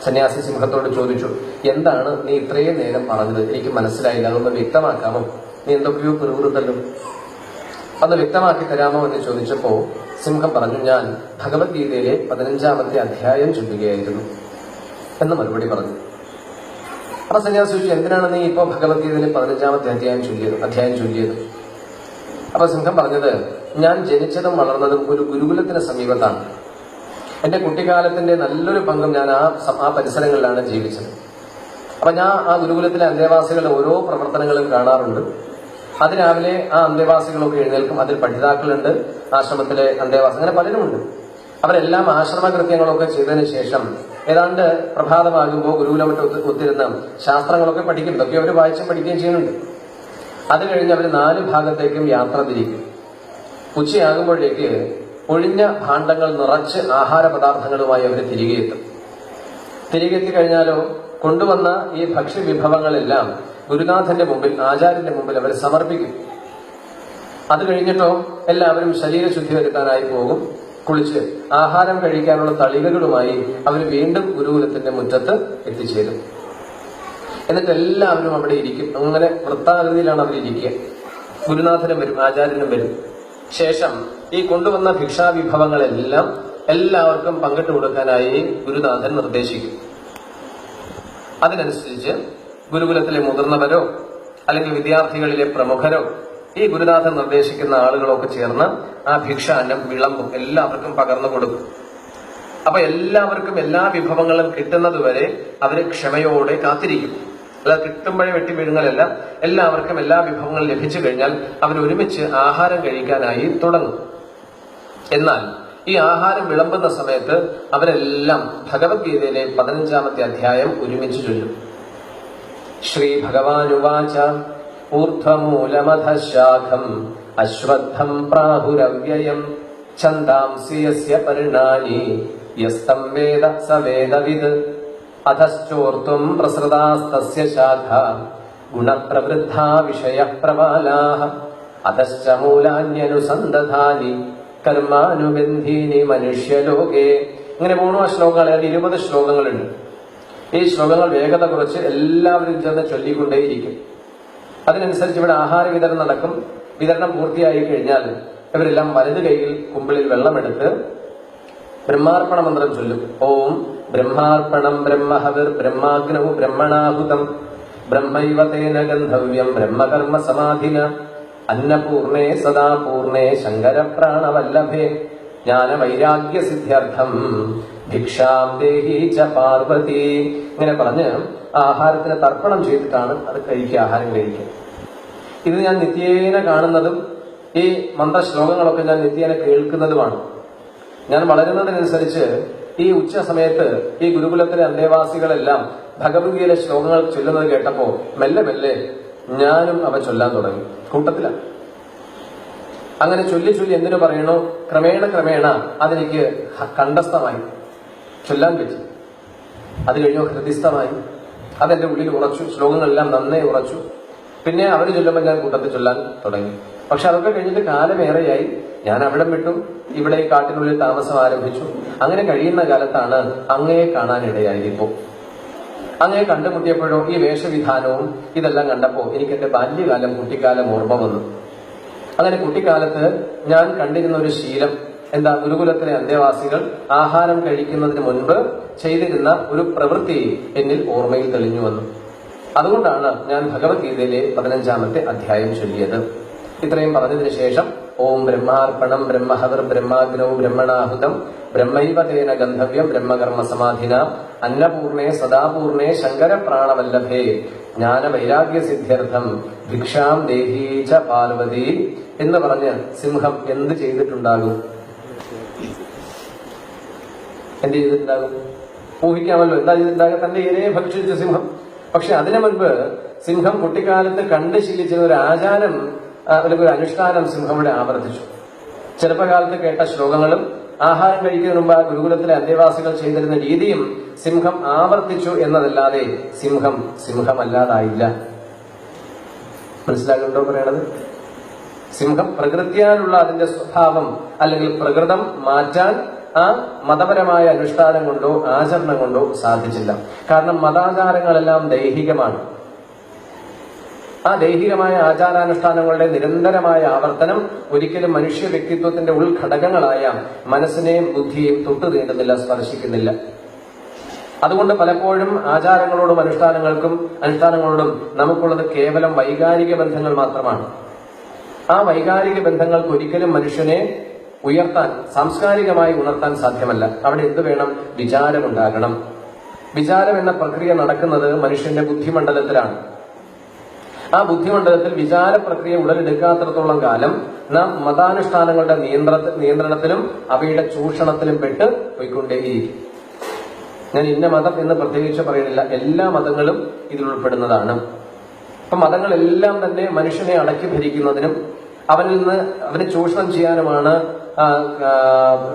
സന്യാസി സിംഹത്തോട് ചോദിച്ചു, എന്താണ് നീ ഇത്രയും നേരം പറഞ്ഞത്? എനിക്ക് മനസ്സിലായില്ല, അതൊന്ന് വ്യക്തമാക്കാമോ? നീ എന്തൊക്കെയോ പിറുപിറുത്തല്ലോ, അന്ന് വ്യക്തമാക്കി തരാമോ എന്ന് ചോദിച്ചപ്പോ സിംഹം പറഞ്ഞു, ഞാൻ ഭഗവത്ഗീതയിലെ 15-ാമത്തെ അധ്യായം ചൊല്ലുകയായിരുന്നു എന്ന് മറുപടി പറഞ്ഞു. അപ്പൊ സന്യാസി ചോദിച്ചു, എന്തിനാണ് നീ ഇപ്പോ ഭഗവത്ഗീതയിലെ 15-ാമത്തെ അധ്യായം ചൊല്ലിയത്? അപ്പൊ സിംഹം പറഞ്ഞത്, ഞാൻ ജനിച്ചതും വളർന്നതും ഒരു ഗുരുകുലത്തിന് സമീപത്താണ്. എന്റെ കുട്ടിക്കാലത്തിന്റെ നല്ലൊരു പങ്കും ഞാൻ ആ പരിസരങ്ങളിലാണ് ജീവിച്ചത്. അപ്പൊ ഞാൻ ആ ഗുരുകുലത്തിലെ അന്തേവാസികളുടെ ഓരോ പ്രവർത്തനങ്ങളും കാണാറുണ്ട്. അതിരാവിലെ ആ അന്തേവാസികളൊക്കെ എഴുന്നേൽക്കും. അതിൽ പഠിതാക്കളുണ്ട്, ആശ്രമത്തിലെ അന്തേവാസി, അങ്ങനെ പലരുമുണ്ട്. അവരെല്ലാം ആശ്രമകൃത്യങ്ങളൊക്കെ ചെയ്തതിനു ശേഷം ഏതാണ്ട് പ്രഭാതമാകുമ്പോൾ ഗുരുകുലം ഒത്തിരുന്ന് ശാസ്ത്രങ്ങളൊക്കെ പഠിക്കും. ഇതൊക്കെ അവർ വായിച്ചും പഠിക്കുകയും ചെയ്യുന്നുണ്ട്. അത് കഴിഞ്ഞ് അവർ 4 ഭാഗത്തേക്കും യാത്ര തിരിക്കും. ഉച്ചയാകുമ്പോഴേക്ക് ഒഴിഞ്ഞ ഭാണ്ഡങ്ങൾ നിറച്ച് ആഹാര പദാർത്ഥങ്ങളുമായി അവർ തിരികെ എത്തും. തിരികെ എത്തിക്കഴിഞ്ഞാലോ കൊണ്ടുവന്ന ഈ ഭക്ഷ്യവിഭവങ്ങളെല്ലാം ഗുരുനാഥന്റെ മുമ്പിൽ, ആചാര്യന്റെ മുമ്പിൽ അവർ സമർപ്പിക്കും. അത് കഴിഞ്ഞിട്ടോ എല്ലാവരും ശരീരശുദ്ധി വരുത്താനായി പോകും. കുളിച്ച് ആഹാരം കഴിക്കാനുള്ള തളികകളുമായി അവർ വീണ്ടും ഗുരുകുലത്തിന്റെ മുറ്റത്ത് എത്തിച്ചേരും. എന്നിട്ട് എല്ലാവരും അവിടെ ഇരിക്കും. അങ്ങനെ വൃത്താകൃതിയിലാണ് അവർ ഇരിക്കുക. ഗുരുനാഥനും വരും, ആചാര്യനും വരും. ശേഷം ഈ കൊണ്ടുവന്ന ഭിക്ഷാവിഭവങ്ങളെല്ലാം എല്ലാവർക്കും പങ്കിട്ട് കൊടുക്കാനായി ഗുരുനാഥൻ നിർദ്ദേശിക്കും. അതിനനുസരിച്ച് ഗുരുകുലത്തിലെ മുതിർന്നവരോ അല്ലെങ്കിൽ വിദ്യാർത്ഥികളിലെ പ്രമുഖരോ ഈ ഗുരുനാഥൻ നിർദ്ദേശിക്കുന്ന ആളുകളൊക്കെ ചേർന്ന് ആ ഭിക്ഷാന്നം വിളമ്പും, എല്ലാവർക്കും പകർന്നു കൊടുക്കും. അപ്പൊ എല്ലാവർക്കും എല്ലാ വിഭവങ്ങളും കിട്ടുന്നതുവരെ അവര് ക്ഷമയോടെ കാത്തിരിക്കും. അല്ലാതെ കിട്ടുമ്പോഴേ വെട്ടി വീഴുന്നതല്ല. എല്ലാവർക്കും എല്ലാ വിഭവങ്ങളും ലഭിച്ചു കഴിഞ്ഞാൽ അവർ ഒരുമിച്ച് ആഹാരം കഴിക്കാനായി തുടങ്ങും. എന്നാൽ ഈ ആഹാരം വിളമ്പുന്ന സമയത്ത് അവരെല്ലാം ഭഗവത്ഗീതയിലെ 15-ാമത്തെ അധ്യായം ഒരുമിച്ച് ചൊല്ലും. ശ്രീ ഭഗവാനുവാച ഊർധ്വമൂലമധഃശാഖം അശ്വത്ഥം പ്രാഹുരവ്യയം ഛന്ദാംസി യസ്യ പർണാനി യസ്തം വേദ സ വേദവിദ് അധശ്ചോർത്തും പ്രസൃതാസ്തസ്യ ശാഖ ഗുണപ്രവൃദ്ധാ വിഷയഃ പ്രബലാഃ അധശ്ച മൂലാന്യനുസന്ധതാനി കർമാനുബന്ധീനി മനുഷ്യലോകേ. ഇങ്ങനെ 3 ശ്ലോകങ്ങൾ, 20 ശ്ലോകങ്ങളുണ്ട്. ഈ ശ്ലോകങ്ങൾ വേഗത കുറച്ച് എല്ലാവരും ചേർന്ന് ചൊല്ലിക്കൊണ്ടേയിരിക്കും. അതിനനുസരിച്ച് ഇവിടെ ആഹാര വിതരണം നടക്കും. വിതരണം പൂർത്തിയായി കഴിഞ്ഞാൽ ഇവരെല്ലാം വലത് കൈയിൽ കുമ്പിളിൽ വെള്ളമെടുത്ത് ബ്രഹ്മാർപ്പണ മന്ത്രം ചൊല്ലും. ഓം ബ്രഹ്മാർപ്പണം ബ്രഹ്മഹവിർ ബ്രഹ്മാഗ്നൗ ബ്രഹ്മണാഹുതം ബ്രഹ്മൈവ തേന ഗന്ധവ്യം ബ്രഹ്മകർമ്മ സമാധിന അന്നപൂർണേ സദാ പൂർണേ ശങ്കര പ്രാണവല്ലഭേ ജ്ഞാനവൈരാഗ്യ സിദ്ധ്യർത്ഥം ഭിക്ഷാം ദേഹി ച പാർവതി. ഇങ്ങനെ പറഞ്ഞ് ആഹാരത്തിന് തർപ്പണം ചെയ്തിട്ടാണ് അത് കഴിക്കുക, ആഹാരം കഴിക്കുക. ഇത് ഞാൻ നിത്യേന കാണുന്നതും ഈ മന്ത്രശ്ലോകങ്ങളൊക്കെ ഞാൻ നിത്യേന കേൾക്കുന്നതുമാണ്. ഞാൻ വളരുന്നതിനനുസരിച്ച് ഈ ഉച്ച സമയത്ത് ഈ ഗുരുകുലത്തിലെ അന്തേവാസികളെല്ലാം ഭഗവത്ഗീതയിലെ ശ്ലോകങ്ങൾ ചൊല്ലുന്നത് കേട്ടപ്പോ മെല്ലെ മെല്ലെ ഞാനും അവ ചൊല്ലാൻ തുടങ്ങി. കൂട്ടത്തിലാണ്. അങ്ങനെ ചൊല്ലി എന്തിനു പറയണോ, ക്രമേണ അതെനിക്ക് കണ്ഠസ്ഥമായി, ചൊല്ലാൻ പറ്റി. അത് കഴിഞ്ഞോ ഹൃദയസ്ഥമായി, അതെന്റെ ഉള്ളിൽ ഉറച്ചു. ശ്ലോകങ്ങളെല്ലാം നന്നേ ഉറച്ചു. പിന്നെ അവർ ചൊല്ലുമ്പോൾ ഞാൻ കൂട്ടത്തിൽ ചൊല്ലാൻ തുടങ്ങി. പക്ഷെ അതൊക്കെ കഴിഞ്ഞിട്ട് കാലമേറെയായി. ഞാൻ അവിടം വിട്ടു, ഇവിടെ ഈ കാട്ടിനുള്ളിൽ താമസം ആരംഭിച്ചു. അങ്ങനെ കഴിയുന്ന കാലത്താണ് അങ്ങയെ കാണാനിടയായിരിപ്പോ. അങ്ങയെ കണ്ടുമുട്ടിയപ്പോഴോ ഈ വേഷവിധാനവും ഇതെല്ലാം കണ്ടപ്പോ എനിക്ക് എന്റെ ബാല്യകാലം, കുട്ടിക്കാലം ഓർമ്മ വന്നു. അങ്ങനെ കുട്ടിക്കാലത്ത് ഞാൻ കണ്ടിരുന്ന ഒരു ശീലം എന്താ, ഗുരുകുലത്തിലെ അന്തേവാസികൾ ആഹാരം കഴിക്കുന്നതിന് മുൻപ് ചെയ്തിരുന്ന ഒരു പ്രവൃത്തി എന്നിൽ ഓർമ്മയിൽ തെളിഞ്ഞു വന്നു. അതുകൊണ്ടാണ് ഞാൻ ഭഗവത്ഗീതയിലെ 15-ാമത്തെ അധ്യായം ചൊല്ലിയത്. ഇത്രയും പറഞ്ഞതിന് ശേഷം ഓം ബ്രഹ്മാർപ്പണം ബ്രഹ്മഹവിർ ബ്രഹ്മാഗ്നൗ ബ്രഹ്മണാഹുതം ബ്രഹ്മൈവ തേന ഗന്ധവ്യം ബ്രഹ്മകർമ്മ സമാധിന അന്നപൂർണേ സദാപൂർണേ ശങ്കര പ്രാണവല്ലഭേ ജ്ഞാനവൈരാഗ്യ സിദ്ധ്യർത്ഥം ഭിക്ഷാം ദേഹി ച പാർവതി എന്ന് പറഞ്ഞ് സിംഹം എന്ത് ചെയ്തിട്ടുണ്ടാകും? എന്ത് ചെയ്തിട്ടുണ്ടാകും? ഊഹിക്കാമല്ലോ എന്താ ചെയ്തിട്ടുണ്ടാകുക. തന്റെ ഇരയെ ഭക്ഷിച്ച സിംഹം. പക്ഷെ അതിനു മുൻപ് സിംഹം കുട്ടിക്കാലത്ത് കണ്ട് ശീലിച്ചിരുന്ന ഒരു ആചാരം അല്ലെങ്കിൽ ഒരു അനുഷ്ഠാനം സിംഹം ഇവിടെ ആവർത്തിച്ചു. ചെറുപ്പകാലത്ത് കേട്ട ശ്ലോകങ്ങളും ആഹാരം കഴിക്കുന്നതിന് മുമ്പ് ഗുരുകുലത്തിലെ അന്തേവാസികൾ ചെയ്തിരുന്ന രീതിയും സിംഹം ആവർത്തിച്ചു എന്നതല്ലാതെ സിംഹം സിംഹമല്ലാതായില്ല. മനസ്സിലാകുന്നുണ്ടോ പറയണത്? സിംഹം പ്രകൃത്യാലുള്ള അതിന്റെ സ്വഭാവം അല്ലെങ്കിൽ പ്രകൃതം മാറ്റാൻ ആ മതപരമായ അനുഷ്ഠാനം കൊണ്ടോ ആചരണം കൊണ്ടോ സാധിച്ചില്ല. കാരണം മതാചാരങ്ങളെല്ലാം ദൈഹികമാണ്. ആ ദൈഹികമായ ആചാരാനുഷ്ഠാനങ്ങളുടെ നിരന്തരമായ ആവർത്തനം ഒരിക്കലും മനുഷ്യ വ്യക്തിത്വത്തിന്റെ ഉൾഘടകങ്ങളായ മനസ്സിനെയും ബുദ്ധിയെയും തൊട്ടു തീണ്ടുന്നില്ല, സ്പർശിക്കുന്നില്ല. അതുകൊണ്ട് പലപ്പോഴും ആചാരങ്ങളോടും അനുഷ്ഠാനങ്ങളോടും നമുക്കുള്ളത് കേവലം വൈകാരിക ബന്ധങ്ങൾ മാത്രമാണ്. ആ വൈകാരിക ബന്ധങ്ങൾക്ക് ഒരിക്കലും മനുഷ്യനെ ഉയർത്താൻ, സാംസ്കാരികമായി ഉണർത്താൻ സാധ്യമല്ല. അവിടെ എന്ത് വേണം? വിചാരമുണ്ടാകണം. വിചാരം എന്ന പ്രക്രിയ നടക്കുന്നത് മനുഷ്യന്റെ ബുദ്ധിമണ്ഡലത്തിലാണ്. ആ ബുദ്ധിമണ്ഡലത്തിൽ വിചാര പ്രക്രിയ ഉടലെടുക്കാത്തിടത്തോളം കാലം നാം മതാനുഷ്ഠാനങ്ങളുടെ നിയന്ത്രണത്തിലും അവയുടെ ചൂഷണത്തിലും പെട്ട് പോയിക്കൊണ്ടേയിരിക്കും. ഞാൻ ഇന്ന മതം എന്ന് പ്രത്യേകിച്ച് പറയുന്നില്ല, എല്ലാ മതങ്ങളും ഇതിൽ ഉൾപ്പെടുന്നതാണ്. അപ്പൊ മതങ്ങളെല്ലാം തന്നെ മനുഷ്യനെ അടക്കി ഭരിക്കുന്നതിനും അവനെ ചൂഷണം ചെയ്യാനുമാണ്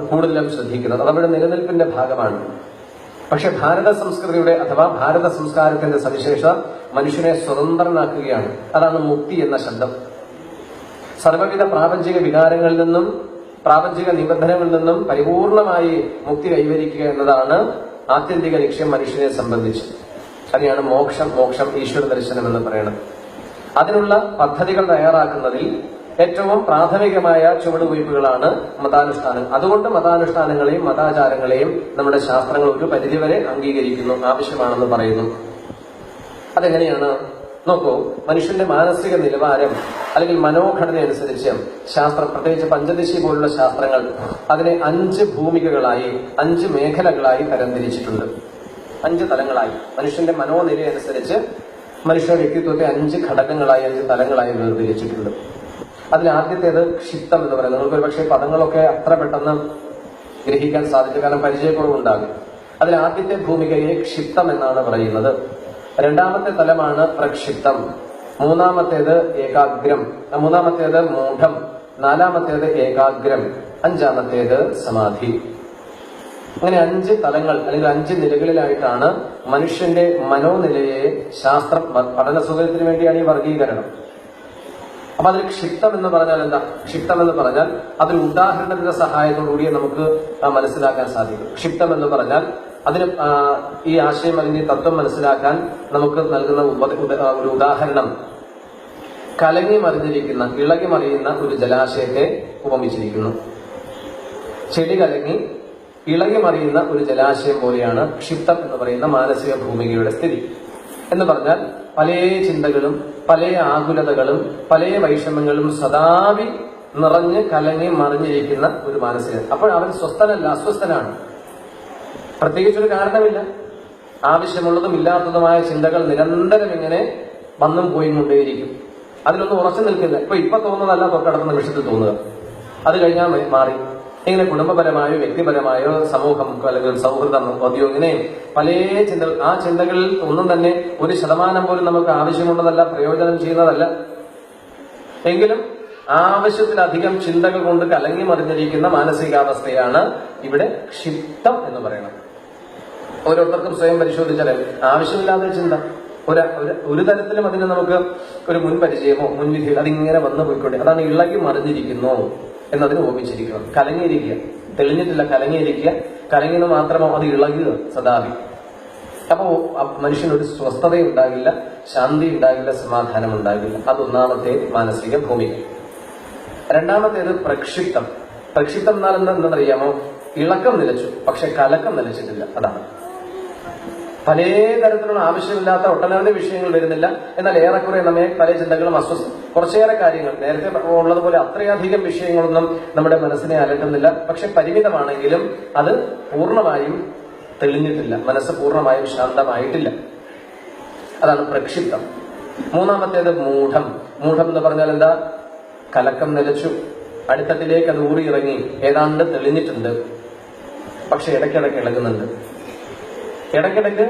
കൂടുതലും ശ്രദ്ധിക്കുന്നത്. അതവരുടെ നിലനിൽപ്പിന്റെ ഭാഗമാണ്. പക്ഷെ ഭാരത സംസ്കൃതിയുടെ അഥവാ ഭാരത സംസ്കാരത്തിന്റെ സവിശേഷത മനുഷ്യനെ സ്വതന്ത്രനാക്കുകയാണ്. അതാണ് മുക്തി എന്ന ശബ്ദം. സർവ്വവിധ പ്രാപഞ്ചിക വികാരങ്ങളിൽ നിന്നും പ്രാപഞ്ചിക നിബന്ധനകളിൽ നിന്നും പരിപൂർണമായി മുക്തി കൈവരിക്കുക എന്നതാണ് ആത്യന്തിക ലക്ഷ്യം മനുഷ്യനെ സംബന്ധിച്ച്. അതിനെയാണ് മോക്ഷം ഈശ്വര ദർശനം എന്ന് പറയുന്നത്. അതിനുള്ള പദ്ധതികൾ തയ്യാറാക്കുന്നതിൽ ഏറ്റവും പ്രാഥമികമായ ചുവടുവയ്പ്പുകളാണ് മതാനുഷ്ഠാനം. അതുകൊണ്ട് മതാനുഷ്ഠാനങ്ങളെയും മതാചാരങ്ങളെയും നമ്മുടെ ശാസ്ത്രങ്ങൾ ഒരു പരിധിവരെ അംഗീകരിക്കുന്നു, ആവശ്യമാണെന്ന് പറയുന്നു. അതെങ്ങനെയാണ്? നോക്കൂ, മനുഷ്യന്റെ മാനസിക നിലവാരം അല്ലെങ്കിൽ മനോഘടന അനുസരിച്ച് ശാസ്ത്രം, പ്രത്യേകിച്ച് പഞ്ചദശി പോലുള്ള ശാസ്ത്രങ്ങൾ അതിനെ 5 ഭൂമികകളായി 5 മേഖലകളായി തരംതിരിച്ചിട്ടുണ്ട്. 5 തലങ്ങളായി മനുഷ്യന്റെ മനോനില അനുസരിച്ച് മനുഷ്യ വ്യക്തിത്വത്തെ 5 ഘടകങ്ങളായി 5 തലങ്ങളായി വേർതിരിച്ചിട്ടുണ്ട്. അതിൽ ആദ്യത്തേത് ക്ഷിപ്തം എന്ന് പറയുന്നത്. നിങ്ങൾക്ക് ഒരുപക്ഷെ പദങ്ങളൊക്കെ അത്ര പെട്ടെന്ന് ഗ്രഹിക്കാൻ സാധിക്കും, കാരണം പരിചയക്കുറവുണ്ടാകും. അതിൽ ആദ്യത്തെ ഭൂമികയെ ക്ഷിപ്തം എന്നാണ് പറയുന്നത്. രണ്ടാമത്തെ തലമാണ് പ്രക്ഷിപ്തം. മൂന്നാമത്തേത് ഏകാഗ്രം. മൂന്നാമത്തേത് മൂഢം. നാലാമത്തേത് ഏകാഗ്രം. അഞ്ചാമത്തേത് സമാധി. അങ്ങനെ 5 തലങ്ങൾ അല്ലെങ്കിൽ 5 നിലകളിലായിട്ടാണ് മനുഷ്യന്റെ മനോനിലയെ ശാസ്ത്രം പഠന സൗകര്യത്തിന് വേണ്ടിയാണ് ഈ വർഗീകരണം. അപ്പൊ അതിൽ ക്ഷിപ്തം എന്ന് പറഞ്ഞാൽ എന്താ? ക്ഷിപ്തം എന്ന് പറഞ്ഞാൽ അതിൽ ഉദാഹരണത്തിന്റെ സഹായത്തോടുകൂടി നമുക്ക് മനസ്സിലാക്കാൻ സാധിക്കും. ക്ഷിപ്തം എന്ന് പറഞ്ഞാൽ അതിന് ഈ ആശയം അല്ലെങ്കിൽ തത്വം മനസ്സിലാക്കാൻ നമുക്ക് നൽകുന്ന ഒരു ഉദാഹരണം കലങ്ങി മറിഞ്ഞിരിക്കുന്ന, ഇളകി മറിയുന്ന ഒരു ജലാശയത്തെ ഉപമിച്ചിരിക്കുന്നു. ചെടി കലങ്ങി ഇളകി മറിയുന്ന ഒരു ജലാശയം പോലെയാണ് ക്ഷിപ്തം എന്ന് പറയുന്ന മാനസിക ഭൂമികയുടെ സ്ഥിതി. എന്ന് പറഞ്ഞാൽ പല ചിന്തകളും പല ആകുലതകളും പല വൈഷമ്യങ്ങളും സദാവി നിറഞ്ഞ് കലങ്ങി മറിഞ്ഞിരിക്കുന്ന ഒരു മാനസിക. അപ്പോൾ അവൻ സ്വസ്ഥനല്ല, അസ്വസ്ഥനാണ്. പ്രത്യേകിച്ചൊരു കാരണമില്ല. ആവശ്യമുള്ളതും ഇല്ലാത്തതുമായ ചിന്തകൾ നിരന്തരം ഇങ്ങനെ വന്നും പോയി കൊണ്ടേയിരിക്കും. അതിലൊന്നും ഉറച്ചു നിൽക്കില്ല. ഇപ്പൊ തോന്നുന്നതല്ല തൊട്ടടുത്ത നിമിഷത്തിൽ തോന്നുക, അത് കഴിഞ്ഞാൽ മാറി. ഇങ്ങനെ കുടുംബപരമായോ വ്യക്തിപരമായോ സമൂഹം അല്ലെങ്കിൽ സൗഹൃദം ഇങ്ങനെ പല ചിന്തകൾ. ആ ചിന്തകളിൽ ഒന്നും തന്നെ 1% പോലും നമുക്ക് ആവശ്യമുള്ളതല്ല, പ്രയോജനം ചെയ്യുന്നതല്ല. എങ്കിലും ആവശ്യത്തിലധികം ചിന്തകൾ കൊണ്ട് കലങ്ങി മറിഞ്ഞിരിക്കുന്ന മാനസികാവസ്ഥയാണ് ഇവിടെ ക്ഷിപ്തം എന്ന് പറയുന്നത്. ഓരോരുത്തർക്കും സ്വയം പരിശോധിച്ചാൽ ആവശ്യമില്ലാത്ത ചിന്ത ഒരു തരത്തിലും അതിന് നമുക്ക് ഒരു മുൻപരിചയമോ മുൻവിധിയോ അതിങ്ങനെ വന്നു പോയിക്കൊണ്ടേ. അതാണ് ഇളകി മറിഞ്ഞിരിക്കുന്നു എന്നതിന് ഓപിച്ചിരിക്കണം. കലങ്ങിയിരിക്കുക, തെളിഞ്ഞിട്ടില്ല, കലങ്ങിയിരിക്കുക. കലങ്ങിന്ന് മാത്രമോ അത് ഇളകുക സദാവി. അപ്പോ മനുഷ്യനൊരു സ്വസ്ഥതയുണ്ടാകില്ല, ശാന്തി ഉണ്ടാകില്ല, സമാധാനം ഉണ്ടാകില്ല. അതൊന്നാമത്തെ മാനസിക ഭൂമിക. രണ്ടാമത്തേത് പ്രക്ഷിപ്തം. പ്രക്ഷിപ്തം എന്നാൽ എന്താണെന്നറിയാമോ? ഇളക്കം നിലച്ചു, പക്ഷെ കലക്കം നിലച്ചിട്ടില്ല. അതാണ്. പല തരത്തിലുള്ള ആവശ്യമില്ലാത്ത ഒട്ടനവധി വിഷയങ്ങൾ വരുന്നില്ല. എന്നാൽ ഏറെക്കുറെ നമ്മെ പല ചിന്തകളും കുറച്ചേറെ കാര്യങ്ങൾ നേരത്തെ ഉള്ളതുപോലെ അത്രയധികം വിഷയങ്ങളൊന്നും നമ്മുടെ മനസ്സിനെ അലട്ടുന്നില്ല. പക്ഷെ പരിമിതമാണെങ്കിലും അത് പൂർണ്ണമായും തെളിഞ്ഞിട്ടില്ല, മനസ്സ് പൂർണ്ണമായും ശാന്തമായിട്ടില്ല. അതാണ് പ്രക്ഷിപ്തം. മൂന്നാമത്തേത് മൂഢം. മൂഢം എന്ന് പറഞ്ഞാൽ എന്താ? കലക്കം നിലച്ചു, അടിത്തട്ടിലേക്ക് അത് ഊറിയിറങ്ങി, ഏതാണ്ട് തെളിഞ്ഞിട്ടുണ്ട്, പക്ഷെ ഇടയ്ക്കിടയ്ക്ക് ഇളകുന്നുണ്ട്. ഇടയ്ക്കിടയ്ക്ക്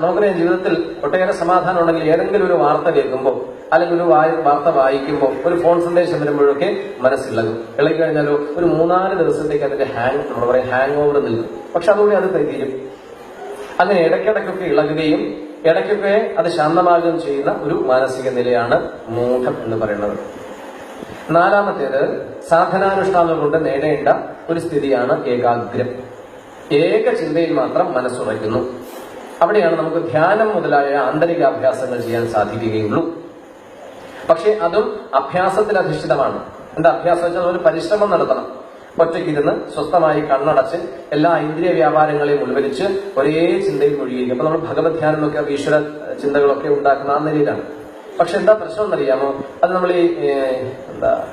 നമുക്കറിയാം, ജീവിതത്തിൽ ഒട്ടേറെ സമാധാനം ഉണ്ടെങ്കിൽ ഏതെങ്കിലും ഒരു വാർത്ത കേൾക്കുമ്പോൾ അല്ലെങ്കിൽ ഒരു വാർത്ത വായിക്കുമ്പോൾ ഒരു ഫോൺ സന്ദേശം വരുമ്പോഴൊക്കെ മനസ്സിളകും. ഇളകി കഴിഞ്ഞാലോ ഒരു 3-4 ദിവസത്തേക്ക് അതിന്റെ നമ്മൾ പറയും ഹാങ് ഓവർ നിൽക്കും. പക്ഷെ അതുകൂടി അത് തീരും. അങ്ങനെ ഇടയ്ക്കിടയ്ക്കൊക്കെ ഇളകുകയും ഇടയ്ക്കൊക്കെ അത് ശാന്തമാകുകയും ചെയ്യുന്ന ഒരു മാനസിക നിലയാണ് മൂഢം എന്ന് പറയുന്നത്. 4-മത്തേത് സാധനാനുഷ്ഠാനം കൊണ്ട് നേടേണ്ട ഒരു സ്ഥിതിയാണ് ഏകാഗ്രം. ഏക ചിന്തയിൽ മാത്രം മനസ്സുറയ്ക്കുന്നു. അവിടെയാണ് നമുക്ക് ധ്യാനം മുതലായ ആന്തരികാഭ്യാസങ്ങൾ ചെയ്യാൻ സാധിക്കുകയുള്ളൂ. പക്ഷെ അതും അഭ്യാസത്തിലധിഷ്ഠിതമാണ്. എന്താ അഭ്യാസം വെച്ചാൽ ഒരു പരിശ്രമം നടത്തണം. ഒറ്റയ്ക്കിരുന്ന് സ്വസ്ഥമായി കണ്ണടച്ച് എല്ലാ ഇന്ദ്രിയ വ്യാപാരങ്ങളെയും ഉൾവലിച്ച് ഒരേ ചിന്തയിൽ മുഴുകിയിരിക്കും. അപ്പൊ നമ്മൾ ഭഗവത് ധ്യാനമൊക്കെ ഈശ്വര ചിന്തകളൊക്കെ ഉണ്ടാക്കുന്ന ആ നിലയിലാണ്. പക്ഷെ എന്താ പ്രശ്നം എന്നറിയാമോ? അത് നമ്മൾ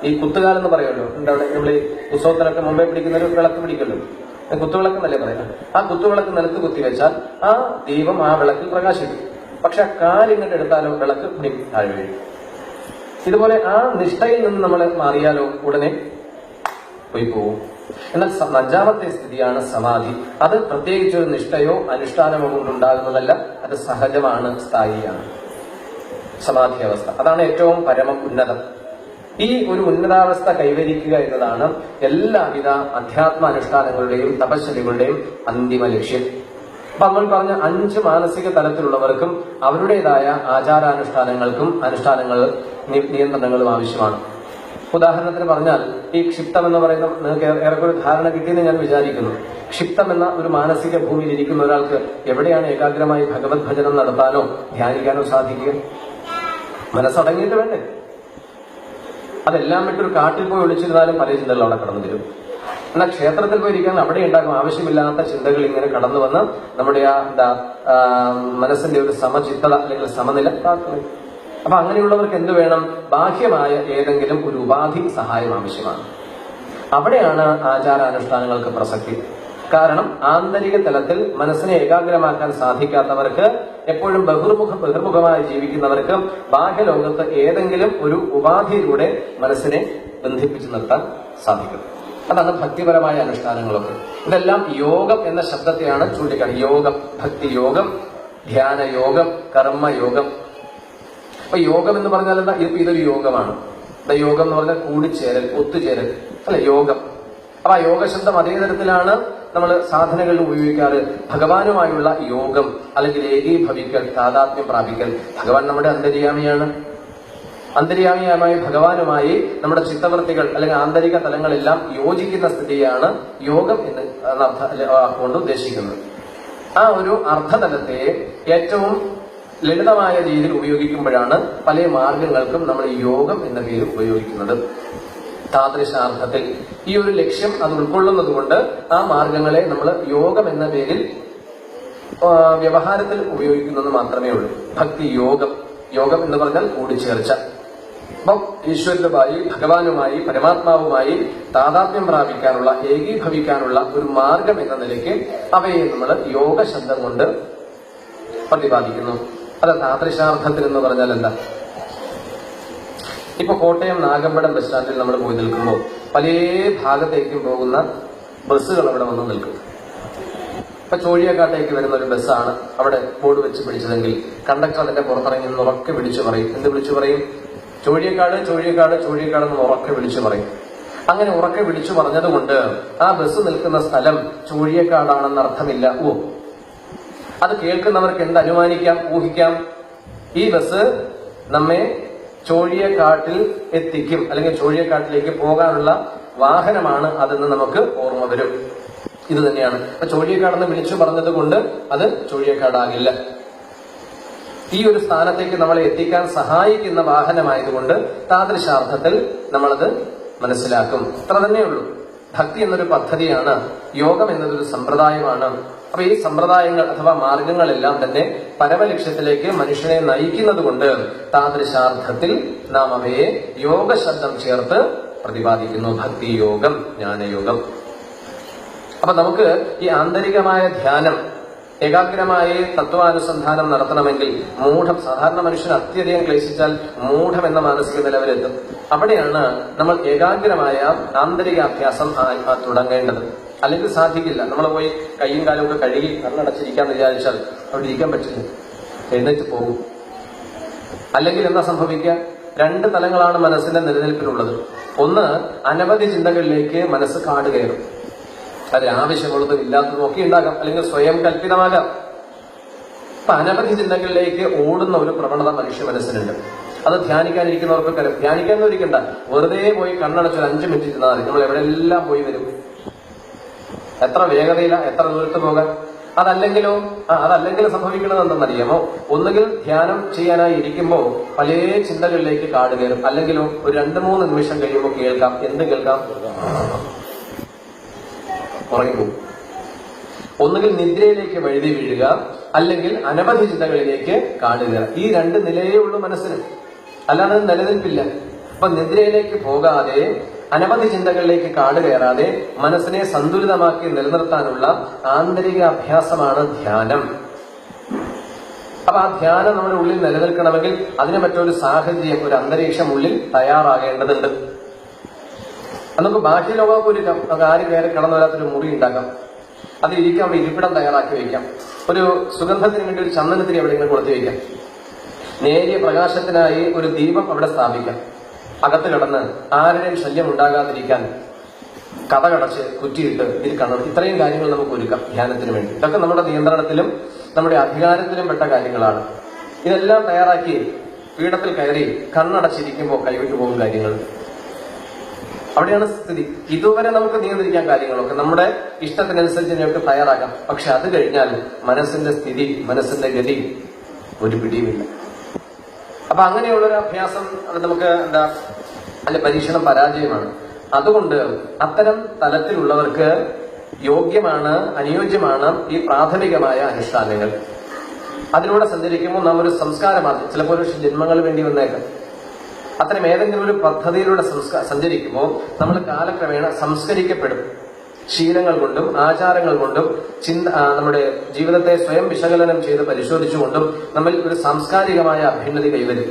ഈ കുത്തുകാലം എന്ന് പറയുമല്ലോ. എന്താ നമ്മൾ ഈ ഉത്സവത്തിനൊക്കെ മുമ്പേ പിടിക്കുന്ന ഒരു വിളക്ക് പിടിക്കുമല്ലോ, കുത്തുവിളക്കെന്നല്ലേ പറയുന്നത്. ആ കുത്തുവിളക്ക് നിലത്ത് കുത്തിവെച്ചാൽ ആ ദീപം ആ വിളക്കിൽ പ്രകാശിക്കും. പക്ഷെ ആ കാലിങ്ങോട്ട് എടുത്താലോ വിളക്ക് താഴെ വീഴും. ഇതുപോലെ ആ നിഷ്ഠയിൽ നിന്ന് നമ്മൾ മാറിയാലോ ഉടനെ പോയി പോകും. എന്നാൽ 5-മത്തെ സ്ഥിതിയാണ് സമാധി. അത് പ്രത്യേകിച്ചൊരു നിഷ്ഠയോ അനുഷ്ഠാനമോ കൊണ്ടുണ്ടാകുന്നതല്ല. അത് സഹജമാണ്, സ്ഥായിയാണ് സമാധി അവസ്ഥ. അതാണ് ഏറ്റവും പരമം ഉന്നതം. ഈ ഒരു ഉന്നതാവസ്ഥ കൈവരിക്കുക എന്നതാണ് എല്ലാവിധ അധ്യാത്മ അനുഷ്ഠാനങ്ങളുടെയും തപശ്ശലികളുടെയും അന്തിമ ലക്ഷ്യം. അപ്പൊ നമ്മൾ പറഞ്ഞ 5 മാനസിക തലത്തിലുള്ളവർക്കും അവരുടേതായ ആചാരാനുഷ്ഠാനങ്ങൾക്കും നിയന്ത്രണങ്ങളും ആവശ്യമാണ്. ഉദാഹരണത്തിന് പറഞ്ഞാൽ ഈ ക്ഷിപ്തം എന്ന് പറയുന്ന നിങ്ങൾക്ക് ഏറെക്കുറെ ധാരണ കിട്ടിയെന്ന് ഞാൻ വിചാരിക്കുന്നു. ക്ഷിപ്തം എന്ന ഒരു മാനസിക ഭൂമിയിൽ ഇരിക്കുന്ന ഒരാൾക്ക് എവിടെയാണ് ഏകാഗ്രമായി ഭഗവത് ഭജനം നടത്താനോ ധ്യാനിക്കാനോ സാധിക്കുക? മനസ്സടങ്ങിയിട്ട് വേണ്ടേ? അതെല്ലാം വിട്ടൊരു കാട്ടിൽ പോയി ഒളിച്ചിരുന്നാലും പല ചിന്തകൾ അവിടെ കടന്നു തരും. എന്നാൽ ക്ഷേത്രത്തിൽ പോയിരിക്കാൻ അവിടെ ഉണ്ടാകും ആവശ്യമില്ലാത്ത ചിന്തകൾ ഇങ്ങനെ കടന്നു വന്ന് നമ്മുടെ മനസ്സിന്റെ ഒരു സമചിത്തത അല്ലെങ്കിൽ സമനില കാക്കുന്നു. അപ്പൊ അങ്ങനെയുള്ളവർക്ക് എന്ത് വേണം? ബാഹ്യമായ ഏതെങ്കിലും ഒരു ഉപാധി സഹായം ആവശ്യമാണ്. അവിടെയാണ് ആചാരാനുഷ്ഠാനങ്ങൾക്ക് പ്രസക്തി. കാരണം ആന്തരിക തലത്തിൽ മനസ്സിനെ ഏകാഗ്രമാക്കാൻ സാധിക്കാത്തവർക്ക്, എപ്പോഴും ബഹിർമുഖമായി ജീവിക്കുന്നവർക്ക് ബാഹ്യലോകത്ത് ഏതെങ്കിലും ഒരു ഉപാധിയിലൂടെ മനസ്സിനെ ബന്ധിപ്പിച്ചു നിർത്താൻ സാധിക്കും. അതാണ് ഭക്തിപരമായ അനുഷ്ഠാനങ്ങളൊക്കെ. ഇതെല്ലാം യോഗം എന്ന ശബ്ദത്തെയാണ് ചൂണ്ടിക്കാണുന്നത്. യോഗം, ഭക്തിയോഗം, ധ്യാനയോഗം, കർമ്മയോഗം. അപ്പൊ യോഗം എന്ന് പറഞ്ഞാൽ എന്താ? ഇതൊരു യോഗമാണ്. യോഗം എന്ന് പറഞ്ഞാൽ കൂടിച്ചേരൽ, ഒത്തുചേരൽ അല്ലെ യോഗം. അപ്പൊ ആ യോഗശബ്ദം അതേ തരത്തിലാണ് നമ്മൾ സാധനകളിൽ ഉപയോഗിക്കാറ്. ഭഗവാനുമായുള്ള യോഗം അല്ലെങ്കിൽ ഏകീഭവിക്കൽ, താതാത്മ്യം പ്രാപിക്കൽ. ഭഗവാൻ നമ്മുടെ അന്തര്യാമിയാണ്. അന്തര്യാമിയായ ഭഗവാനുമായി നമ്മുടെ ചിത്തവൃത്തികൾ അല്ലെങ്കിൽ ആന്തരിക തലങ്ങളെല്ലാം യോജിക്കുന്ന സ്ഥിതിയാണ് യോഗം എന്ന് കൊണ്ട് ഉദ്ദേശിക്കുന്നത്. ആ ഒരു അർത്ഥതലത്തെ ഏറ്റവും ലളിതമായ രീതിയിൽ ഉപയോഗിക്കുമ്പോഴാണ് പല മാർഗങ്ങൾക്കും നമ്മൾ യോഗം എന്ന പേര് ഉപയോഗിക്കുന്നത്. താദൃശാർത്ഥത്തിൽ ഈ ഒരു ലക്ഷ്യം അത് ഉൾക്കൊള്ളുന്നത് കൊണ്ട് ആ മാർഗങ്ങളെ നമ്മൾ യോഗം എന്ന പേരിൽ വ്യവഹാരത്തിൽ ഉപയോഗിക്കുന്നത് മാത്രമേ ഉള്ളൂ. ഭക്തി യോഗം, യോഗം എന്ന് പറഞ്ഞാൽ കൂടിച്ചേർച്ച. അപ്പം ഈശ്വരനുമായി, ഭഗവാനുമായി, പരമാത്മാവുമായി താതാത്മ്യം പ്രാപിക്കാനുള്ള, ഏകീഭവിക്കാനുള്ള ഒരു മാർഗം എന്ന നിലയ്ക്ക് അവയെ നമ്മൾ യോഗ ശബ്ദം കൊണ്ട് പ്രതിപാദിക്കുന്നു. അത് താദൃശാർത്ഥത്തിൽ എന്ന് പറഞ്ഞാൽ എന്താ? ഇപ്പൊ കോട്ടയം നാഗമ്പടം ബസ് സ്റ്റാൻഡിൽ നമ്മൾ പോയി നിൽക്കുമ്പോൾ പല ഭാഗത്തേക്കും പോകുന്ന ബസ്സുകൾ അവിടെ വന്ന് നിൽക്കും. ഇപ്പൊ ചോഴിയക്കാട്ടേക്ക് വരുന്ന ഒരു ബസ്സാണ് അവിടെ ബോർഡ് വെച്ച് പിടിച്ചതെങ്കിൽ കണ്ടക്ടർ അതിന്റെ പുറത്തിറങ്ങി നിന്ന് ഉറക്കെ വിളിച്ചു പറയും. എന്ത് വിളിച്ചു പറയും? ചോഴിയക്കാട്, ചോഴിയക്കാട്, ചോഴിയക്കാട് എന്ന് ഉറക്കെ വിളിച്ചു പറയും. അങ്ങനെ ഉറക്കെ വിളിച്ചു പറഞ്ഞതുകൊണ്ട് ആ ബസ് നിൽക്കുന്ന സ്ഥലം ചോഴിയക്കാടാണെന്ന് അർത്ഥമില്ല. അത് കേൾക്കുന്നവർക്ക് എന്ത് അനുമാനിക്കാം, ഊഹിക്കാം? ഈ ബസ് നമ്മെ ചോഴിയക്കാട്ടിൽ എത്തിക്കും, അല്ലെങ്കിൽ ചോഴിയക്കാട്ടിലേക്ക് പോകാനുള്ള വാഹനമാണ് അതെന്ന് നമുക്ക് ഓർമ്മ വരും. ഇത് തന്നെയാണ്. അപ്പൊ ചോഴിയക്കാടെന്ന് വിളിച്ചു പറഞ്ഞത് കൊണ്ട് അത് ചോഴിയക്കാടാകില്ല. ഈ ഒരു സ്ഥാനത്തേക്ക് നമ്മളെ എത്തിക്കാൻ സഹായിക്കുന്ന വാഹനമായതുകൊണ്ട് താദൃശാർത്ഥത്തിൽ നമ്മളത് മനസ്സിലാക്കും. അത്ര തന്നെയുള്ളൂ. ഭക്തി എന്നൊരു പദ്ധതിയാണ്, യോഗം എന്നതൊരു സമ്പ്രദായമാണ്. അപ്പൊ ഈ സമ്പ്രദായങ്ങൾ അഥവാ മാർഗങ്ങളെല്ലാം തന്നെ പരമലക്ഷ്യത്തിലേക്ക് മനുഷ്യനെ നയിക്കുന്നത് കൊണ്ട് താദൃശാർത്ഥത്തിൽ നാം അവയെ യോഗശബ്ദം ചേർത്ത് പ്രതിപാദിക്കുന്നു. ഭക്തിയോഗം, ജ്ഞാനയോഗം. അപ്പൊ നമുക്ക് ഈ ആന്തരികമായ ധ്യാനം, ഏകാഗ്രമായി തത്വാനുസന്ധാനം നടത്തണമെങ്കിൽ മൂഢം, സാധാരണ മനുഷ്യൻ അത്യധികം ക്ലേശിച്ചാൽ മൂഢം എന്ന മാനസിക നിലവിലെത്തും. അവിടെയാണ് നമ്മൾ ഏകാഗ്രമായ ആന്തരികാഭ്യാസം തുടങ്ങേണ്ടത്. അല്ലെങ്കിൽ സാധിക്കില്ല. നമ്മൾ പോയി കൈയും കാലും ഒക്കെ കഴുകി കണ്ണടച്ചിരിക്കാന്ന് വിചാരിച്ചാൽ അവിടെ ഇരിക്കാൻ പറ്റില്ല, എഴുന്നേറ്റ് പോകും. അല്ലെങ്കിൽ എന്താ സംഭവിക്കുക? രണ്ട് തലങ്ങളാണ് മനസ്സിന്റെ നിലനിൽപ്പിനുള്ളത്. ഒന്ന്, അനവധി ചിന്തകളിലേക്ക് മനസ്സ് കാട് കയറും. അത് ആവശ്യമുള്ളതും ഇല്ലാത്തതും ഒക്കെ ഉണ്ടാകാം, അല്ലെങ്കിൽ സ്വയം കൽപ്പിതമാകാം. അപ്പൊ അനവധി ചിന്തകളിലേക്ക് ഓടുന്ന ഒരു പ്രവണത മനുഷ്യ മനസ്സിനുണ്ട്. അത് ധ്യാനിക്കാനിരിക്കുന്നവർക്ക് ധ്യാനിക്കാനൊരിക്കണ്ട, വെറുതെ പോയി കണ്ണടച്ചൊരു 5 മിനിറ്റ് ഇരുന്നാൽ മതി. നമ്മൾ എവിടെയെല്ലാം പോയി വരും. എത്ര വേഗതയില, എത്ര ദൂരത്ത് പോകാൻ. അതല്ലെങ്കിൽ സംഭവിക്കുന്നത് എന്തെന്നറിയാമോ? ഒന്നുകിൽ ധ്യാനം ചെയ്യാനായി ഇരിക്കുമ്പോൾ പല ചിന്തകളിലേക്ക് കാട് കയറും, അല്ലെങ്കിലോ ഒരു 2-3 നിമിഷം കഴിയുമ്പോൾ കേൾക്കാം. എന്ത് കേൾക്കാം? ഉറങ്ങിപ്പോകും. ഒന്നുകിൽ നിദ്രയിലേക്ക് വഴുതി വീഴുക, അല്ലെങ്കിൽ അനവധി ചിന്തകളിലേക്ക് കാട് കയറുക. ഈ 2 നിലയേ ഉള്ളൂ മനസ്സിന്, അല്ലാതെ നിലനിൽപ്പില്ല. അപ്പൊ നിദ്രയിലേക്ക് പോകാതെ, അനവധി ചിന്തകളിലേക്ക് കാട് കയറാതെ മനസ്സിനെ സന്തുലിതമാക്കി നിലനിർത്താനുള്ള ആന്തരിക അഭ്യാസമാണ് ധ്യാനം. അപ്പൊ ആ ധ്യാനം നമ്മുടെ ഉള്ളിൽ നിലനിൽക്കണമെങ്കിൽ അതിന് മറ്റൊരു സാഹചര്യം, ഒരു അന്തരീക്ഷം ഉള്ളിൽ തയ്യാറാകേണ്ടതുണ്ട്. നമുക്ക് ബാഹ്യലോകം ഒരു ആര് കയറി കിടന്നു വരാത്തൊരു മുറി ഉണ്ടാക്കാം, അത് ഇരിക്കാൻ ഒരു ഇരിപ്പിടം തയ്യാറാക്കി വയ്ക്കാം. ഒരു സുഗന്ധത്തിന് വേണ്ടി ഒരു ചന്ദനത്തിരി എവിടെയെങ്കിലും കൊടുത്തു വയ്ക്കാം. നേരിയ പ്രകാശത്തിനായി ഒരു ദീപം അവിടെ സ്ഥാപിക്കാം. അകത്ത് കിടന്ന് ആരുടെയും ശല്യം ഉണ്ടാകാതിരിക്കാൻ കതകടച്ച് കുറ്റിയിട്ട് ഇരിക്കണം. ഇത്രയും കാര്യങ്ങൾ നമുക്ക് ഒരുക്കാം ധ്യാനത്തിന് വേണ്ടി. ഇതൊക്കെ നമ്മുടെ നിയന്ത്രണത്തിലും നമ്മുടെ അധികാരത്തിലും പെട്ട കാര്യങ്ങളാണ്. ഇതെല്ലാം തയ്യാറാക്കി പീഠത്തിൽ കയറി കണ്ണടച്ചിരിക്കുമ്പോൾ കൈവിട്ടു പോകും കാര്യങ്ങൾ. അവിടെയാണ് സ്ഥിതി. ഇതുവരെ നമുക്ക് നിയന്ത്രിക്കാൻ കാര്യങ്ങളൊക്കെ നമ്മുടെ ഇഷ്ടത്തിനനുസരിച്ച് നമുക്ക് തയ്യാറാക്കാം. പക്ഷെ അത് കഴിഞ്ഞാൽ മനസ്സിന്റെ സ്ഥിതി, മനസ്സിന്റെ ഗതി ഒരു പിടിയുമില്ല. അപ്പൊ അങ്ങനെയുള്ളൊരു അഭ്യാസം അത് നമുക്ക് അതിന്റെ പരീക്ഷണം പരാജയമാണ്. അതുകൊണ്ട് അത്തരം തലത്തിലുള്ളവർക്ക് യോഗ്യമാണ്, അനുയോജ്യമാണ് ഈ പ്രാഥമികമായ അനുഷ്ഠാനങ്ങൾ. അതിലൂടെ സഞ്ചരിക്കുമ്പോൾ നാം ഒരു സംസ്കാരമാണ്, ചിലപ്പോൾ ഒരു ജന്മങ്ങൾ വേണ്ടി വന്നേക്കാം. അത്തരം ഏതെങ്കിലും ഒരു പദ്ധതിയിലൂടെ സഞ്ചരിക്കുമ്പോൾ നമ്മൾ കാലക്രമേണ സംസ്കരിക്കപ്പെടും. ശീലങ്ങൾ കൊണ്ടും ആചാരങ്ങൾ കൊണ്ടും നമ്മുടെ ജീവിതത്തെ സ്വയം വിശകലനം ചെയ്ത് പരിശോധിച്ചുകൊണ്ടും നമ്മൾ ഒരു സാംസ്കാരികമായ അഭ്യുന്നതി കൈവരും.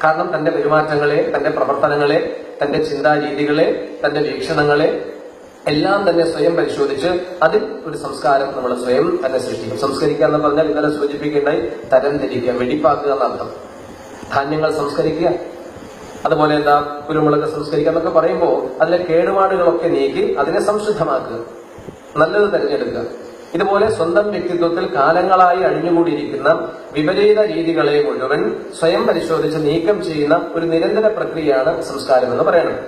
കാരണം തന്റെ പെരുമാറ്റങ്ങളെ, തന്റെ പ്രവർത്തനങ്ങളെ, തന്റെ ചിന്താരീതികളെ, തന്റെ വീക്ഷണങ്ങളെ എല്ലാം തന്നെ സ്വയം പരിശോധിച്ച് അതിൽ ഒരു സംസ്കാരം നമ്മൾ സ്വയം തന്നെ സൃഷ്ടിക്കും. സംസ്കരിക്കുക എന്ന് പറഞ്ഞാൽ ഇന്നലെ സൂചിപ്പിക്കേണ്ടായി തരംതിരിക്കുക, വെടിപ്പാക്കുക എന്നർത്ഥം. ധാന്യങ്ങൾ സംസ്കരിക്കുക, അതുപോലെ കുരുമുളക് സംസ്കരിക്കുക എന്നൊക്കെ പറയുമ്പോൾ അതിലെ കേടുപാടുകളൊക്കെ നീക്കി അതിനെ സംശുദ്ധമാക്കുക, നല്ലത് തിരഞ്ഞെടുക്കുക. ഇതുപോലെ സ്വന്തം വ്യക്തിത്വത്തിൽ കാലങ്ങളായി അഴിഞ്ഞുകൂടിയിരിക്കുന്ന വിപരീത രീതികളെ മുഴുവൻ സ്വയം പരിശോധിച്ച് നീക്കം ചെയ്യുന്ന ഒരു നിരന്തര പ്രക്രിയയാണ് സംസ്കാരം എന്ന് പറയുന്നത്.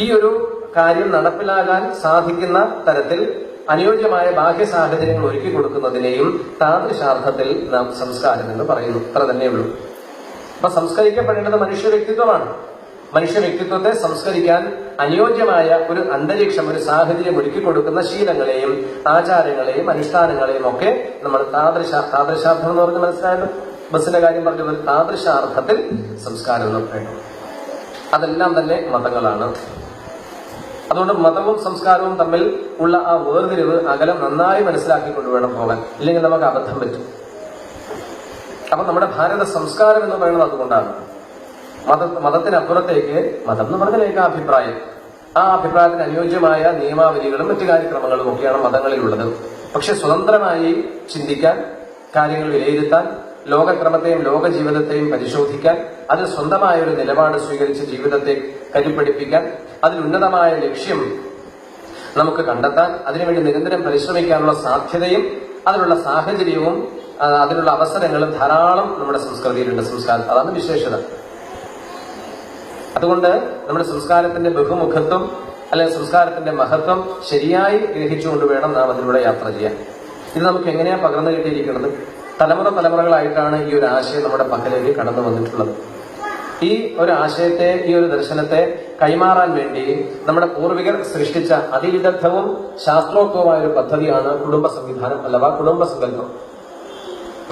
ഈ ഒരു കാര്യം നടപ്പിലാകാൻ സാധിക്കുന്ന തരത്തിൽ അനുയോജ്യമായ ബാഹ്യ സാഹചര്യങ്ങൾ ഒരുക്കി കൊടുക്കുന്നതിനെയും താദൃശാർത്ഥത്തിൽ നാം സംസ്കാരം എന്ന് പറയുന്നു. അത്ര തന്നെയുള്ളൂ. അപ്പൊ സംസ്കരിക്കപ്പെടേണ്ടത് മനുഷ്യ വ്യക്തിത്വമാണ്. മനുഷ്യ വ്യക്തിത്വത്തെ സംസ്കരിക്കാൻ അനുയോജ്യമായ ഒരു അന്തരീക്ഷം, ഒരു സാഹചര്യം ഒരുക്കി കൊടുക്കുന്ന ശീലങ്ങളെയും ആചാരങ്ങളെയും അനുഷ്ഠാനങ്ങളെയും ഒക്കെ നമ്മൾ താദൃശാർത്ഥം എന്ന് പറഞ്ഞ് മനസ്സിലായത്. ബസ്സിന്റെ കാര്യം പറഞ്ഞ താദൃശാർത്ഥത്തിൽ സംസ്കാരം എന്ന് പറയുന്നത് അതെല്ലാം തന്നെ മതങ്ങളാണ്. അതുകൊണ്ട് മതവും സംസ്കാരവും തമ്മിൽ ഉള്ള ആ വേർതിരിവ്, അകലം നന്നായി മനസ്സിലാക്കിക്കൊണ്ട് വേണം പോകാൻ, ഇല്ലെങ്കിൽ നമുക്ക് അബദ്ധം പറ്റും. അപ്പൊ നമ്മുടെ ഭാരത സംസ്കാരം എന്ന് പറയുന്നത് അതുകൊണ്ടാണ്. മതത്തിനപ്പുറത്തേക്ക്, മതം എന്ന് പറഞ്ഞാൽ ഏകാഭിപ്രായം, ആ അഭിപ്രായത്തിന് അനുയോജ്യമായ നിയമാവലികളും മറ്റു കാര്യക്രമങ്ങളും ഒക്കെയാണ് മതങ്ങളിലുള്ളത്. പക്ഷെ സ്വതന്ത്രമായി ചിന്തിക്കാൻ, കാര്യങ്ങൾ വിലയിരുത്താൻ, ലോകക്രമത്തെയും ലോക ജീവിതത്തെയും പരിശോധിക്കാൻ, അതിൽ സ്വന്തമായ ഒരു നിലപാട് സ്വീകരിച്ച് ജീവിതത്തെ കരുപ്പിടിപ്പിക്കാൻ, അതിൽ ഉന്നതമായ ലക്ഷ്യം നമുക്ക് കണ്ടെത്താൻ, അതിനുവേണ്ടി നിരന്തരം പരിശ്രമിക്കാനുള്ള സാധ്യതയും അതിനുള്ള സാഹചര്യവും അതിനുള്ള അവസരങ്ങളും ധാരാളം നമ്മുടെ സംസ്കൃതിയിലുണ്ട്. സംസ്കാരം അതാണ് വിശേഷത. അതുകൊണ്ട് നമ്മുടെ സംസ്കാരത്തിന്റെ ബഹുമുഖത്വം അല്ലെങ്കിൽ സംസ്കാരത്തിന്റെ മഹത്വം ശരിയായി ഗ്രഹിച്ചുകൊണ്ട് വേണം നാം അതിലൂടെ യാത്ര ചെയ്യാൻ. ഇത് നമുക്ക് എങ്ങനെയാ പകർന്നു കിട്ടിയിരിക്കുന്നത്? തലമുറകളായിട്ടാണ് ഈ ഒരു ആശയം നമ്മുടെ പക്കലേക്ക് കടന്നു വന്നിട്ടുള്ളത്. ഈ ഒരു ആശയത്തെ, ഈ ഒരു ദർശനത്തെ കൈമാറാൻ വേണ്ടി നമ്മുടെ പൂർവികർ സൃഷ്ടിച്ച അതിവിദഗ്ധവും ശാസ്ത്രോക്തവുമായ ഒരു പദ്ധതിയാണ് കുടുംബ സംവിധാനം അഥവാ കുടുംബ സങ്കല്പം.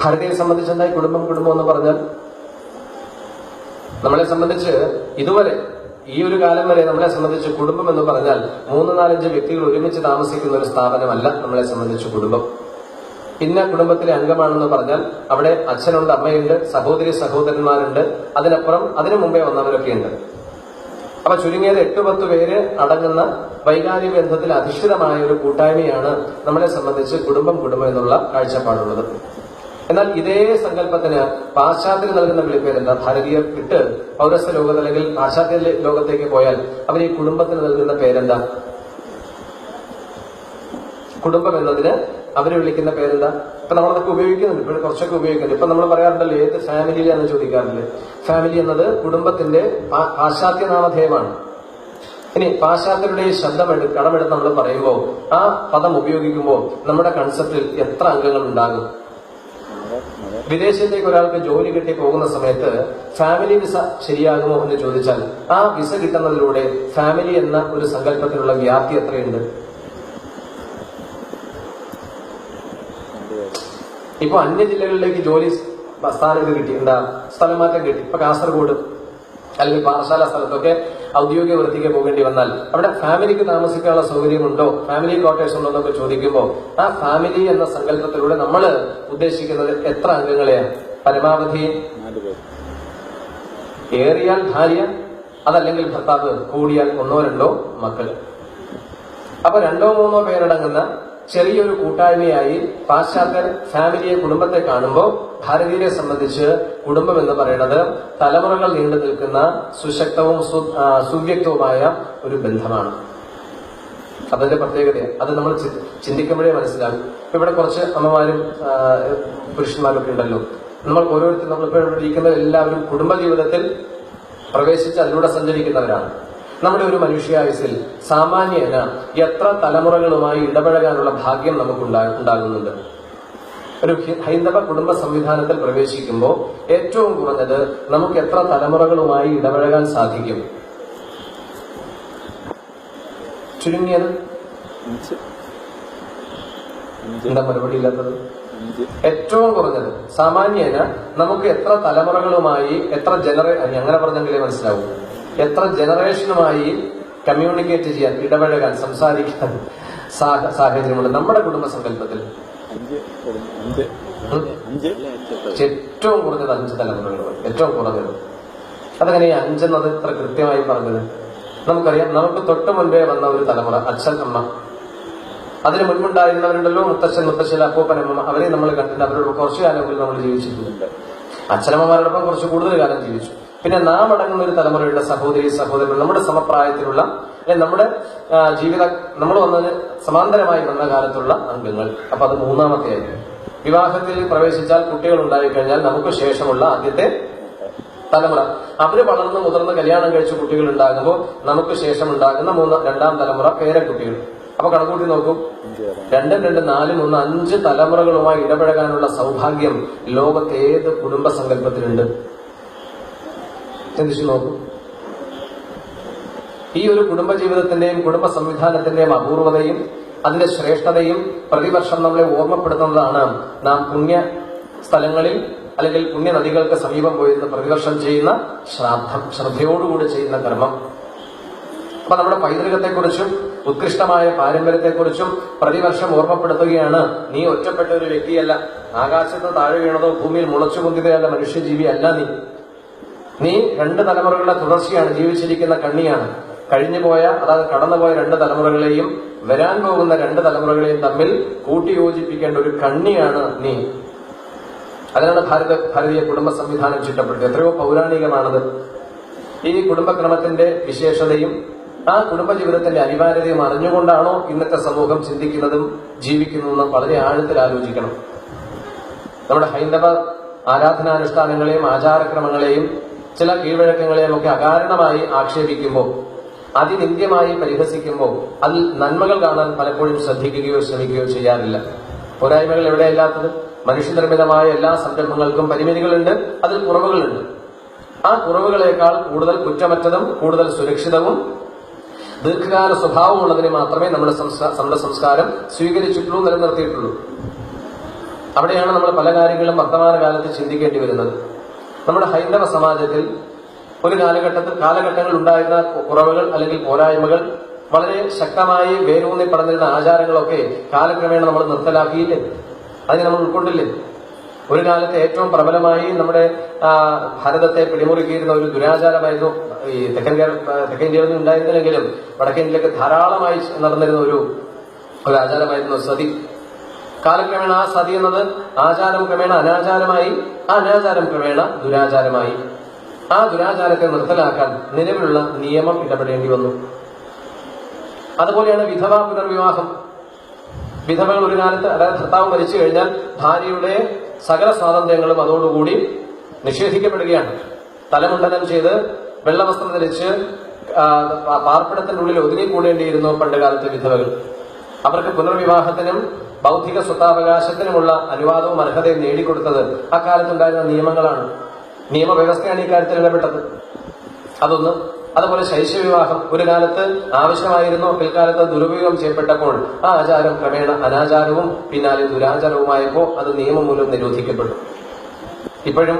ഭാരതീയരെ സംബന്ധിച്ചെന്തായി കുടുംബം എന്ന് പറഞ്ഞാൽ, നമ്മളെ സംബന്ധിച്ച് ഇതുവരെ ഈ ഒരു കാലം വരെ നമ്മളെ സംബന്ധിച്ച് കുടുംബം എന്ന് പറഞ്ഞാൽ 3-4-5 വ്യക്തികൾ ഒരുമിച്ച് താമസിക്കുന്ന ഒരു സ്ഥാപനമല്ല നമ്മളെ സംബന്ധിച്ച് കുടുംബം. ഇന്ന കുടുംബത്തിലെ അംഗമാണെന്ന് പറഞ്ഞാൽ അവിടെ അച്ഛനുണ്ട്, അമ്മയുണ്ട്, സഹോദരി സഹോദരന്മാരുണ്ട്, അതിനപ്പുറം അതിനു മുമ്പേ വന്നവരൊക്കെ ഉണ്ട്. അപ്പൊ ചുരുങ്ങിയത് 8-10 പേര് അടങ്ങുന്ന വൈകാരിക ബന്ധത്തിൽ അധിഷ്ഠിതമായ ഒരു കൂട്ടായ്മയാണ് നമ്മളെ സംബന്ധിച്ച് കുടുംബം എന്നുള്ള കാഴ്ചപ്പാടുള്ളത്. എന്നാൽ ഇതേ സങ്കല്പത്തിന് പാശ്ചാത്യർ നൽകുന്ന വിളിപ്പേരെന്താ? ഭാരതീയർ വിട്ട് പൗരസ്ത്യ ലോകത്ത് അല്ലെങ്കിൽ പാശ്ചാത്യ ലോകത്തേക്ക് പോയാൽ അവർ ഈ കുടുംബത്തിന് നൽകുന്ന പേരെന്താ? കുടുംബം എന്നതിന് അവര് വിളിക്കുന്ന പേരെന്താ? ഇപ്പൊ നമ്മളതൊക്കെ ഉപയോഗിക്കുന്നുണ്ട്, ഇപ്പോൾ കുറച്ചൊക്കെ ഉപയോഗിക്കുന്നുണ്ട്. ഇപ്പൊ നമ്മൾ പറയാറുണ്ടല്ലോ, ഏത് ഫാമിലിയിലാണെന്ന് ചോദിക്കാറില്ലേ? ഫാമിലി എന്നത് കുടുംബത്തിന്റെ പാശ്ചാത്യ നാമധേയമാണ്. ഇനി പാശ്ചാത്യരുടെ ഈ ശബ്ദം കടമെടുത്ത് നമ്മൾ പറയുമ്പോൾ, ആ പദം ഉപയോഗിക്കുമ്പോൾ നമ്മുടെ കൺസെപ്റ്റിൽ എത്ര അംഗങ്ങൾ ഉണ്ടാകും? വിദേശത്തേക്ക് ഒരാൾക്ക് ജോലി കിട്ടി പോകുന്ന സമയത്ത് ഫാമിലി വിസ ശരിയാകുമോ എന്ന് ചോദിച്ചാൽ, ആ വിസ കിട്ടുന്നതിലൂടെ ഫാമിലി എന്ന ഒരു സങ്കല്പത്തിലുള്ള വ്യാപ്തി എത്രയുണ്ട്? ഇപ്പൊ അന്യ ജില്ലകളിലേക്ക് ജോലി സ്ഥാനം കിട്ടി, സ്ഥലം മാറ്റം കിട്ടി. ഇപ്പൊ കാസർഗോഡ് അല്ലെങ്കിൽ പാറശാല സ്ഥലത്തൊക്കെ ഔദ്യോഗിക വൃത്തിക്ക് പോകേണ്ടി വന്നാൽ അവിടെ ഫാമിലിക്ക് താമസിക്കാനുള്ള സൗകര്യമുണ്ടോ, ഫാമിലി ക്വാർട്ടേഴ്സ് ഉണ്ടോ എന്നൊക്കെ ചോദിക്കുമ്പോൾ ആ ഫാമിലി എന്ന സങ്കല്പത്തിലൂടെ നമ്മൾ ഉദ്ദേശിക്കുന്നത് എത്ര അംഗങ്ങളെയാണ്? പരമാവധി ഏറിയാൽ ഭാര്യ, അതല്ലെങ്കിൽ ഭർത്താവ്, കൂടിയാൽ 1-2 മക്കൾ. അപ്പൊ 2-3 പേരടങ്ങുന്ന ചെറിയൊരു കൂട്ടായ്മയായി പാശ്ചാത്യർ ഫാമിലിയെ, കുടുംബത്തെ കാണുമ്പോൾ ഭാരതീയരെ സംബന്ധിച്ച് കുടുംബം എന്ന് പറയുന്നത് തലമുറകൾ നീണ്ടു നിൽക്കുന്ന സുശക്തവും സുവ്യക്തവുമായ ഒരു ബന്ധമാണ്. അതിന്റെ പ്രത്യേകതയാണ്. അത് നമ്മൾ ചിന്തിക്കുമ്പോഴേ മനസ്സിലാകും. ഇപ്പൊ ഇവിടെ കുറച്ച് അമ്മമാരും പുരുഷന്മാരൊക്കെ ഉണ്ടല്ലോ. നമ്മൾ ഓരോരുത്തരും, നമ്മളിപ്പോൾ ഇവിടെ ഇരിക്കുന്ന എല്ലാവരും കുടുംബജീവിതത്തിൽ പ്രവേശിച്ച് അതിലൂടെ സഞ്ചരിക്കുന്നവരാണ്. നമ്മുടെ ഒരു മനുഷ്യായുസിൽ സാമാന്യേന എത്ര തലമുറകളുമായി ഇടപഴകാനുള്ള ഭാഗ്യം നമുക്കുണ്ടാകുന്നുണ്ട്? ഒരു ഹൈന്ദവ കുടുംബ സംവിധാനത്തിൽ പ്രവേശിക്കുമ്പോൾ ഏറ്റവും കുറഞ്ഞത് നമുക്ക് എത്ര തലമുറകളുമായി ഇടപഴകാൻ സാധിക്കും? ചുരുങ്ങിയത് എന്താ മറുപടി ഇല്ലാത്തത്? ഏറ്റവും കുറഞ്ഞത് സാമാന്യേന നമുക്ക് എത്ര തലമുറകളുമായി, അങ്ങനെ പറഞ്ഞെങ്കിലേ മനസ്സിലാവും, എത്ര ജനറേഷനുമായി കമ്മ്യൂണിക്കേറ്റ് ചെയ്യാൻ, ഇടപഴകാൻ, സംസാരിക്കാൻ സാഹചര്യമുണ്ട് നമ്മുടെ കുടുംബ സങ്കല്പത്തിൽ? ഏറ്റവും കുറഞ്ഞത് 5 തലമുറകൾ, ഏറ്റവും കുറഞ്ഞത്. അതങ്ങനെ 5 എന്നത് ഇത്ര കൃത്യമായി പറഞ്ഞത്? നമുക്കറിയാം, നമുക്ക് തൊട്ട് മുൻപേ വന്ന ഒരു തലമുറ, അച്ഛൻ, അമ്മ. അതിന് മുൻപുണ്ടായിരുന്നവരുണ്ടല്ലോ, മുത്തച്ഛൻ, മുത്തശ്ശൻ, അപ്പൂപ്പൻ, അമ്മ. അവരെ നമ്മൾ കണ്ടിട്ട് അവരോട് കുറച്ചു കാലങ്ങളിൽ നമ്മൾ ജീവിച്ചിട്ടുണ്ട്. അച്ഛനമ്മമാരോടൊപ്പം കുറച്ച് കൂടുതൽ കാലം ജീവിച്ചു. പിന്നെ നാം അടങ്ങുന്ന ഒരു തലമുറയുടെ സഹോദരങ്ങൾ, നമ്മുടെ സമപ്രായത്തിലുള്ള, നമ്മുടെ നമ്മൾ വന്നതിന് സമാന്തരമായി വന്ന കാലത്തുള്ള അംഗങ്ങൾ. അപ്പൊ അത് 3ാമത്തെ ആയിരിക്കും. വിവാഹത്തിൽ പ്രവേശിച്ചാൽ, കുട്ടികൾ ഉണ്ടായിക്കഴിഞ്ഞാൽ നമുക്ക് ശേഷമുള്ള ആദ്യത്തെ തലമുറ. അവര് വളർന്ന് മുതിർന്ന് കല്യാണം കഴിച്ച് കുട്ടികൾ ഉണ്ടാകുമ്പോൾ നമുക്ക് ശേഷം ഉണ്ടാകുന്ന 2ാം തലമുറ പേരക്കുട്ടികൾ. അപ്പൊ കണക്കൂട്ടി നോക്കൂ, 2, 2, 4, 3, 5 തലമുറകളുമായി ഇടപഴകാനുള്ള സൗഭാഗ്യം ലോകത്ത് ഏത് കുടുംബ സങ്കല്പത്തിലുണ്ട്? ചിന്തിച്ചു നോക്കൂ. ഈ ഒരു കുടുംബജീവിതത്തിന്റെയും കുടുംബ സംവിധാനത്തിന്റെയും അപൂർവതയും അതിന്റെ ശ്രേഷ്ഠതയും പ്രതിവർഷം നമ്മളെ ഓർമ്മപ്പെടുത്തുന്നതാണ് നാം പുണ്യ സ്ഥലങ്ങളിൽ അല്ലെങ്കിൽ പുണ്യ നദികൾക്ക് സമീപം പോയിരുന്ന് പ്രതിവർഷം ചെയ്യുന്ന ശ്രാദ്ധം, ശ്രദ്ധയോടുകൂടി ചെയ്യുന്ന കർമ്മം. അപ്പൊ നമ്മുടെ പൈതൃകത്തെക്കുറിച്ചും ഉത്കൃഷ്ടമായ പാരമ്പര്യത്തെക്കുറിച്ചും പ്രതിവർഷം ഓർമ്മപ്പെടുത്തുകയാണ്. നീ ഒറ്റപ്പെട്ട ഒരു വ്യക്തിയല്ല, ആകാശത്ത് താഴെ വീണതോ ഭൂമിയിൽ മുളച്ചു പൊന്തിയതല്ല മനുഷ്യജീവി അല്ല. നീ 2 തലമുറകളുടെ തുടർച്ചയാണ്, ജീവിച്ചിരിക്കുന്ന കണ്ണിയാണ്. കഴിഞ്ഞുപോയ, അതായത് കടന്നുപോയ 2 തലമുറകളെയും വരാൻ പോകുന്ന 2 തലമുറകളെയും തമ്മിൽ കൂട്ടിയോജിപ്പിക്കേണ്ട ഒരു കണ്ണിയാണ് നീ. അതിനാണ് ഭാരതീയ കുടുംബ സംവിധാനം ചിട്ടപ്പെടുന്നത്. എത്രയോ പൗരാണികമാണത്. ഈ കുടുംബക്രമത്തിന്റെ വിശേഷതയും ആ കുടുംബജീവിതത്തിന്റെ അനിവാര്യതയും അറിഞ്ഞുകൊണ്ടാണോ ഇന്നത്തെ സമൂഹം ചിന്തിക്കുന്നതും ജീവിക്കുന്നതെന്നും വളരെ ആഴത്തിൽ ആലോചിക്കണം. നമ്മുടെ ഹൈന്ദവ ആരാധനാനുഷ്ഠാനങ്ങളെയും ആചാരക്രമങ്ങളെയും ചില കീഴ്വഴക്കങ്ങളെയും ഒക്കെ അകാരണമായി ആക്ഷേപിക്കുമ്പോൾ, അതിനിന്ദ്യമായി പരിഹസിക്കുമ്പോൾ അതിൽ നന്മകൾ കാണാൻ പലപ്പോഴും ശ്രദ്ധിക്കുകയോ ശ്രമിക്കുകയോ ചെയ്യാറില്ല. പോരായ്മകൾ എവിടെയല്ലാത്തത്? മനുഷ്യനിർമ്മിതമായ എല്ലാ സംരംഭങ്ങൾക്കും പരിമിതികളുണ്ട്, അതിൽ കുറവുകളുണ്ട്. ആ കുറവുകളേക്കാൾ കൂടുതൽ കുറ്റമറ്റതും കൂടുതൽ സുരക്ഷിതവും ദീർഘകാല സ്വഭാവമുള്ളതിനെ മാത്രമേ നമ്മുടെ സംസ്കാരം സ്വീകരിച്ചിട്ടുള്ളൂ, നിലനിർത്തിയിട്ടുള്ളൂ. അവിടെയാണ് നമ്മൾ പല കാര്യങ്ങളും വർത്തമാനകാലത്ത് ചിന്തിക്കേണ്ടി വരുന്നത്. നമ്മുടെ ഹൈന്ദവ സമാജത്തിൽ ഒരു കാലഘട്ടങ്ങൾ ഉണ്ടായിരുന്ന കുറവുകൾ അല്ലെങ്കിൽ പോരായ്മകൾ, വളരെ ശക്തമായി വേരൂന്നി പടന്നിരുന്ന ആചാരങ്ങളൊക്കെ കാലക്രമേണ നമ്മൾ നിർത്തലാക്കിയില്ലേ? അതിനെ നമ്മൾ ഉൾക്കൊണ്ടില്ലേ? ഒരു കാലത്ത് ഏറ്റവും പ്രബലമായി നമ്മുടെ ഭാരതത്തെ പിടിമുറുക്കിയിരുന്ന ഒരു ദുരാചാരമായിരുന്നു. ഈ തെക്കൻ ഇന്ത്യയിലൊന്നും ഉണ്ടായിരുന്നില്ലെങ്കിലും വടക്കേ ഇന്ത്യയിലൊക്കെ ധാരാളമായി നടന്നിരുന്ന ഒരു ആചാരമായിരുന്നു സതി. കാലക്രമേണ ആ സതി എന്നത് ആചാരം ക്രമേണ അനാചാരമായി, ആ അനാചാരം ക്രമേണ ദുരാചാരമായി. ആ ദുരാചാരത്തെ നിർത്തലാക്കാൻ നിലവിലുള്ള നിയമം ഇടപെടേണ്ടി വന്നു. അതുപോലെയാണ് വിധവാ പുനർവിവാഹം. വിധവകൾ ഒരു കാലത്ത്, അതായത് ഭർത്താവ് മരിച്ചു കഴിഞ്ഞാൽ ഭാര്യയുടെ സകല സ്വാതന്ത്ര്യങ്ങളും അതോടുകൂടി നിഷേധിക്കപ്പെടുകയാണ്. തലമുണ്ടനം ചെയ്ത് വെള്ളവസ്ത്രം ധരിച്ച് പാർപ്പിടത്തിന്റെ ഉള്ളിൽ ഒതുങ്ങിക്കൂടേണ്ടിയിരുന്നു പണ്ട് കാലത്തെ വിധവകൾ. അവർക്ക് പുനർവിവാഹത്തിനും ബൗദ്ധിക സ്വത്താവകാശത്തിനുമുള്ള അനുവാദവും അർഹതയും നേടിക്കൊടുത്തത് അക്കാലത്തുണ്ടായിരുന്ന നിയമങ്ങളാണ്. നിയമവ്യവസ്ഥയാണ് ഇക്കാര്യത്തിൽ ഇടപെട്ടത്. അതൊന്ന്. അതുപോലെ ശൈശവിവാഹം ഒരു കാലത്ത് ആവശ്യമായിരുന്നു, പിൽക്കാലത്ത് ദുരുപയോഗം ചെയ്യപ്പെട്ടപ്പോൾ ആ ആചാരം ക്രമേണ അനാചാരവും പിന്നാലെ ദുരാചാരവുമായപ്പോൾ അത് നിയമം മൂലം നിരോധിക്കപ്പെട്ടു. ഇപ്പോഴും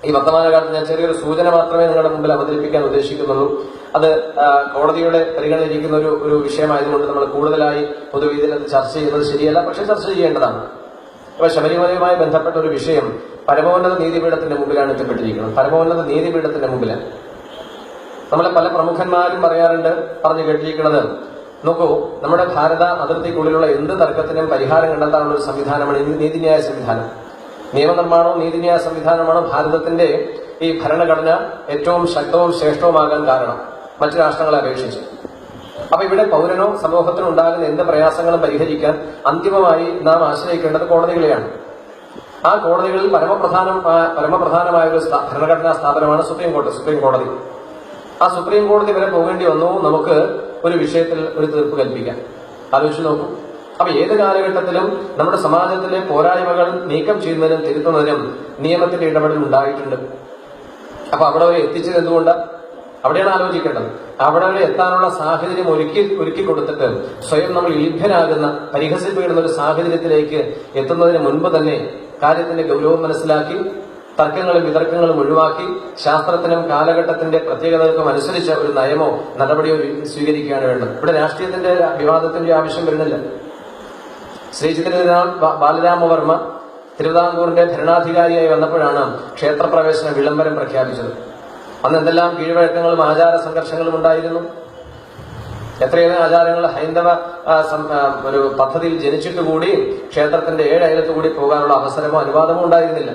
ഈ വർത്തമാനകാലത്ത് ഞാൻ ചെറിയൊരു സൂചന മാത്രമേ നിങ്ങളുടെ മുമ്പിൽ അവതരിപ്പിക്കാൻ ഉദ്ദേശിക്കുന്നുള്ളൂ. അത് കോടതിയുടെ പരിഗണനയിരിക്കുന്ന ഒരു വിഷയമായതുകൊണ്ട് നമ്മൾ കൂടുതലായി പൊതുവേദിയിൽ അത് ചർച്ച ചെയ്യുന്നത് ശരിയല്ല, പക്ഷെ ചർച്ച ചെയ്യേണ്ടതാണ്. അപ്പൊ ശബരിമലയുമായി ബന്ധപ്പെട്ട ഒരു വിഷയം പരമോന്നത നീതിപീഠത്തിന്റെ മുമ്പിലാണ് എത്തപ്പെട്ടിരിക്കുന്നത്. പരമോന്നത നീതിപീഠത്തിന്റെ മുമ്പിലാണ്. നമ്മളെ പല പ്രമുഖന്മാരും പറഞ്ഞു കേട്ടിരിക്കുന്നത്, നോക്കൂ, നമ്മുടെ ഭാരത അതിർത്തിക്കുള്ളിലുള്ള എന്ത് തർക്കത്തിനും പരിഹാരം കണ്ടെത്താനുള്ള ഒരു സംവിധാനമാണ് നീതിന്യായ സംവിധാനം. നിയമനിർമ്മാണവും നീതിന്യായ സംവിധാനമാണ് ഭാരതത്തിന്റെ ഈ ഭരണഘടന ഏറ്റവും ശക്തവും ശ്രേഷ്ഠവുമാകാൻ കാരണം മറ്റു രാഷ്ട്രങ്ങളെ അപേക്ഷിച്ച്. അപ്പൊ ഇവിടെ പൗരനോ സമൂഹത്തിനോ ഉണ്ടാകുന്ന എന്ത് പ്രയാസങ്ങളും പരിഹരിക്കാൻ അന്തിമമായി നാം ആശ്രയിക്കേണ്ടത് കോടതികളെയാണ്. ആ കോടതികളിൽ പരമപ്രധാനമായ ഒരു ഭരണഘടനാ സ്ഥാപനമാണ് സുപ്രീം കോടതി. ആ സുപ്രീം കോടതി വരെ പോകേണ്ടി വന്നു നമുക്ക് ഒരു വിഷയത്തിൽ ഒരു തീർപ്പ് കൽപ്പിക്കാൻ. ആലോചിച്ച് നോക്കൂ. അപ്പൊ ഏത് കാലഘട്ടത്തിലും നമ്മുടെ സമാജത്തിലെ പോരായ്മകൾ നീക്കം ചെയ്യുന്നതിനും തിരുത്തുന്നതിനും നിയമത്തിന്റെ ഇടപെടൽ ഉണ്ടായിട്ടുണ്ട്. അപ്പൊ അവിടെ വരെ എത്തിച്ചത് എന്തുകൊണ്ടാണ്? അവിടെയാണ് ആലോചിക്കേണ്ടത്. അവിടെ വരെ എത്താനുള്ള സാഹചര്യം ഒരുക്കി കൊടുത്തിട്ട് സ്വയം നമ്മൾ ലഭ്യനാകുന്ന, പരിഹസിപ്പിക്കുന്ന ഒരു സാഹചര്യത്തിലേക്ക് എത്തുന്നതിന് മുൻപ് തന്നെ കാര്യത്തിന്റെ ഗൗരവം മനസ്സിലാക്കി തർക്കങ്ങളും വിതർക്കങ്ങളും ഒഴിവാക്കി ശാസ്ത്രത്തിനും കാലഘട്ടത്തിന്റെ പ്രത്യേകതകൾക്കും അനുസരിച്ച ഒരു നയമോ നടപടിയോ സ്വീകരിക്കുകയാണ് വേണ്ടത്. ഇവിടെ രാഷ്ട്രീയത്തിന്റെ വിവാദത്തിന്റെ ആവശ്യം വരുന്നില്ല. ശ്രീ ചിത്രനാൾ ബാലരാമവർമ്മ തിരുവിതാംകൂറിന്റെ ഭരണാധികാരിയായി വന്നപ്പോഴാണ് ക്ഷേത്രപ്രവേശന വിളംബരം പ്രഖ്യാപിച്ചത്. അന്ന് എന്തെല്ലാം കീഴ്വഴക്കങ്ങളും ആചാര സംഘർഷങ്ങളും ഉണ്ടായിരുന്നു. എത്രയേറെ ആചാരങ്ങൾ ഹൈന്ദവ ഒരു പദ്ധതിയിൽ ജനിച്ചിട്ടുകൂടി ക്ഷേത്രത്തിന്റെ 7 അയലത്തുകൂടി പോകാനുള്ള അവസരമോ അനുവാദമോ ഉണ്ടായിരുന്നില്ല.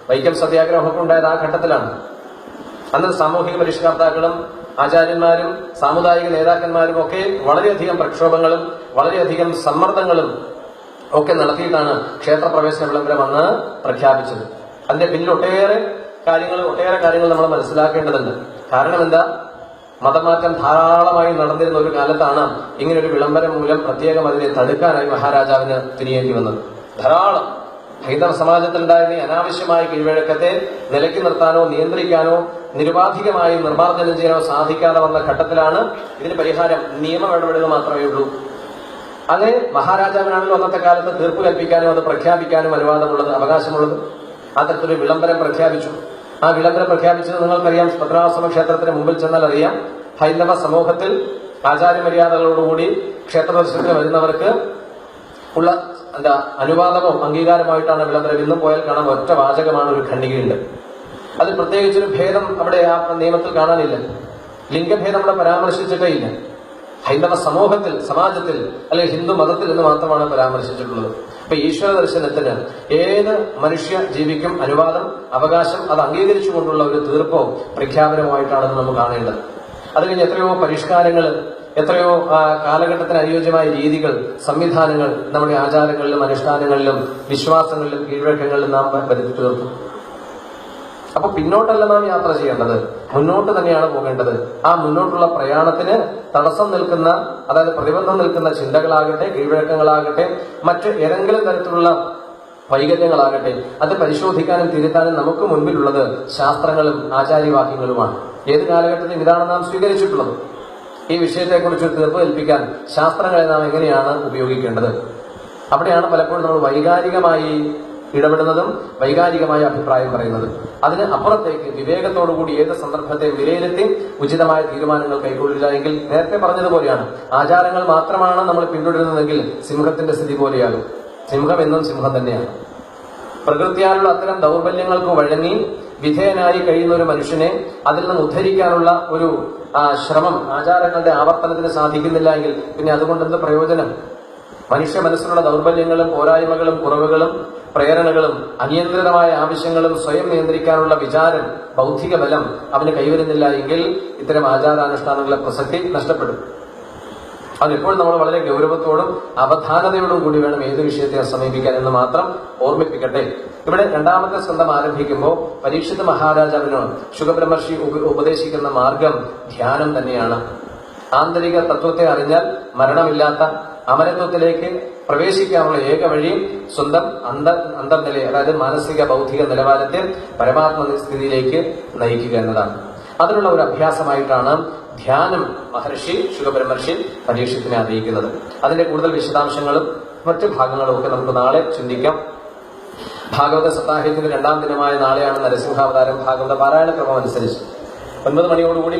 വൈക്കം സത്യാഗ്രഹമൊക്കെ ഉണ്ടായത് ആ ഘട്ടത്തിലാണ്. അന്ന് സാമൂഹിക പരിഷ്കർത്താക്കളും ആചാര്യന്മാരും സാമുദായിക നേതാക്കന്മാരും ഒക്കെ വളരെയധികം പ്രക്ഷോഭങ്ങളും വളരെയധികം സമ്മർദ്ദങ്ങളും ഒക്കെ നടത്തിയിട്ടാണ് ക്ഷേത്രപ്രവേശന വിളംബരം അന്ന് പ്രഖ്യാപിച്ചത്. അതിന്റെ പിന്നിൽ ഒട്ടേറെ കാര്യങ്ങൾ നമ്മൾ മനസ്സിലാക്കേണ്ടതുണ്ട്. കാരണം എന്താ? മതമാറ്റം ധാരാളമായി നടന്നിരുന്ന ഒരു കാലത്താണ് ഇങ്ങനൊരു വിളംബരം മൂലം പ്രത്യേകം അതിനെ തടുക്കാനായി മഹാരാജാവിന് തിരിയേണ്ടി വന്നത്. ധാരാളം ഹൈന്ദവ സമാജത്തിലുണ്ടായിരുന്ന അനാവശ്യമായ കീഴ്വഴക്കത്തെ നിലയ്ക്ക് നിർത്താനോ നിയന്ത്രിക്കാനോ നിരുപാധികമായി നിർമ്മാർജ്ജനം ചെയ്യാനോ സാധിക്കാതെ വന്ന ഘട്ടത്തിലാണ് ഇതിന് പരിഹാരം നിയമം ഇടപെടൽ മാത്രമേ ഉള്ളൂ. അങ്ങനെ മഹാരാജാവിനാണല്ലോ അന്നത്തെ കാലത്ത് തീർപ്പ് കൽപ്പിക്കാനും അത് പ്രഖ്യാപിക്കാനും അനുവാദമുള്ളത്, അവകാശമുള്ളത്. അത്തരത്തിലൊരു വിളംബരം പ്രഖ്യാപിച്ചു. ആ വിളംബരം പ്രഖ്യാപിച്ചത് നിങ്ങൾക്കറിയാം. പത്മനാഭസ്വാമി ക്ഷേത്രത്തിന് മുമ്പിൽ ചെന്നാൽ അറിയാം, ഹൈന്ദവ സമൂഹത്തിൽ ആചാരമര്യാദകളോടുകൂടി ക്ഷേത്ര ദർശനത്തിന് വരുന്നവർക്ക് ഉള്ള അനുവാദമോ അംഗീകാരമായിട്ടാണ് വിളംബരം. ഇന്നും പോയാൽ കാണാൻ ഒറ്റ വാചകമാണ്, ഒരു ഖണ്ഡികയുണ്ട്. അതിൽ പ്രത്യേകിച്ചൊരു ഭേദം അവിടെ ആ നിയമത്തിൽ കാണാനില്ല. ലിംഗഭേദം അവിടെ പരാമർശിച്ചിട്ടേ ഇല്ല. ഹൈന്ദവ സമൂഹത്തിൽ, സമാജത്തിൽ അല്ലെങ്കിൽ ഹിന്ദു മതത്തിൽ എന്ന് മാത്രമാണ് പരാമർശിച്ചിട്ടുള്ളത്. അപ്പൊ ഈശ്വര ദർശനത്തിന് ഏത് മനുഷ്യ ജീവിക്കും അനുവാദം, അവകാശം, അത് അംഗീകരിച്ചുകൊണ്ടുള്ള ഒരു തീർപ്പോ പ്രഖ്യാപനമായിട്ടാണ് നമ്മൾ കാണേണ്ടത്. അത് കഴിഞ്ഞ് എത്രയോ പരിഷ്കാരങ്ങൾ, എത്രയോ കാലഘട്ടത്തിന് അനുയോജ്യമായ രീതികൾ, സംവിധാനങ്ങൾ നമ്മുടെ ആചാരങ്ങളിലും അനുഷ്ഠാനങ്ങളിലും വിശ്വാസങ്ങളിലും കീഴ്വഴക്കങ്ങളിലും നാം വരുത്തി തീർത്തു. അപ്പൊ പിന്നോട്ടല്ല നാം യാത്ര ചെയ്യേണ്ടത്, മുന്നോട്ട് തന്നെയാണ് പോകേണ്ടത്. ആ മുന്നോട്ടുള്ള പ്രയാണത്തിന് തടസ്സം നിൽക്കുന്ന, അതായത് പ്രതിബന്ധം നിൽക്കുന്ന ചിന്തകളാകട്ടെ, കീഴ്വഴക്കങ്ങളാകട്ടെ, മറ്റ് ഏതെങ്കിലും തരത്തിലുള്ള വൈകല്യങ്ങളാകട്ടെ, അത് പരിശോധിക്കാനും തിരുത്താനും നമുക്ക് മുൻപിലുള്ളത് ശാസ്ത്രങ്ങളും ആചാര്യവാക്യങ്ങളുമാണ്. ഏത് കാലഘട്ടത്തിലും ഇതാണ് നാം സ്വീകരിച്ചിട്ടുള്ളത്. ഈ വിഷയത്തെക്കുറിച്ച് തീർപ്പ് കൽപ്പിക്കാൻ ശാസ്ത്രങ്ങളെ നാം എങ്ങനെയാണ് ഉപയോഗിക്കേണ്ടത്? അവിടെയാണ് പലപ്പോഴും നമ്മൾ വൈകാരികമായി ഇടപെടുന്നതും വൈകാരികമായ അഭിപ്രായം പറയുന്നതും. അതിന് അപ്പുറത്തേക്ക് വിവേകത്തോടുകൂടി ഏത് സന്ദർഭത്തെയും വിലയിരുത്തി ഉചിതമായ തീരുമാനങ്ങൾ കൈക്കൊള്ളില്ല എങ്കിൽ നേരത്തെ പറഞ്ഞതുപോലെയാണ്, ആചാരങ്ങൾ മാത്രമാണ് നമ്മൾ പിന്തുടരുന്നതെങ്കിൽ സിംഹത്തിന്റെ സ്ഥിതി പോലെയാകും. സിംഹം എന്നും സിംഹം തന്നെയാണ്. പ്രകൃതിയാലുള്ള അത്തരം ദൗർബല്യങ്ങൾക്ക് വഴങ്ങി വിധേയനായി കഴിയുന്ന ഒരു മനുഷ്യനെ അതിൽ നിന്ന് ഉദ്ധരിക്കാനുള്ള ഒരു ശ്രമം ആചാരങ്ങളുടെ ആവർത്തനത്തിന് സാധിക്കുന്നില്ല എങ്കിൽ പിന്നെ അതുകൊണ്ട് എന്ത് പ്രയോജനം? മനുഷ്യ മനസ്സിലുള്ള ദൗർബല്യങ്ങളും പോരായ്മകളും കുറവുകളും പ്രേരണകളും അനിയന്ത്രിതമായ ആവശ്യങ്ങളും സ്വയം നിയന്ത്രിക്കാനുള്ള വിചാരം, ബൗദ്ധിക ബലം അവന് കൈവരുന്നില്ല എങ്കിൽ ഇത്തരം ആചാരാനുഷ്ഠാനങ്ങളുടെ പ്രസക്തി നഷ്ടപ്പെടും. അതെപ്പോഴും നമ്മൾ വളരെ ഗൗരവത്തോടും അവധാനതയോടും കൂടി വേണം ഏത് വിഷയത്തെ സമീപിക്കാൻ എന്ന് മാത്രം ഓർമ്മിപ്പിക്കട്ടെ. ഇവിടെ രണ്ടാമത്തെ സ്കന്ധം ആരംഭിക്കുമ്പോൾ പരീക്ഷിത് മഹാരാജാവിനോട് ശുകബ്രഹ്മർഷി ഉപദേശിക്കുന്ന മാർഗം ധ്യാനം തന്നെയാണ്. ആന്തരിക തത്വത്തെ അറിഞ്ഞാൽ മരണമില്ലാത്ത അമരത്വത്തിലേക്ക് പ്രവേശിക്കാനുള്ള ഏക വഴി സ്വന്തം അന്തർനിലയെ, അതായത് മാനസിക ബൗദ്ധിക നിലവാരത്തെ പരമാത്മസ്ഥിതിയിലേക്ക് നയിക്കുക എന്നതാണ്. അതിനുള്ള ഒരു അഭ്യാസമായിട്ടാണ് ധ്യാനം മഹർഷി ശുകബ്രഹ്മർഷി പരീക്ഷത്തിനെ അറിയിക്കുന്നത്. അതിന്റെ കൂടുതൽ വിശദാംശങ്ങളും മറ്റു ഭാഗങ്ങളും ഒക്കെ നമുക്ക് നാളെ ചിന്തിക്കാം. ഭാഗവത സപ്താഹത്തിന്റെ 2ാം ദിനമായ നാളെയാണ് നരസിംഹാവതാരം. ഭാഗവത പാരായണ ക്രമം അനുസരിച്ച് 9 മണിയോടുകൂടി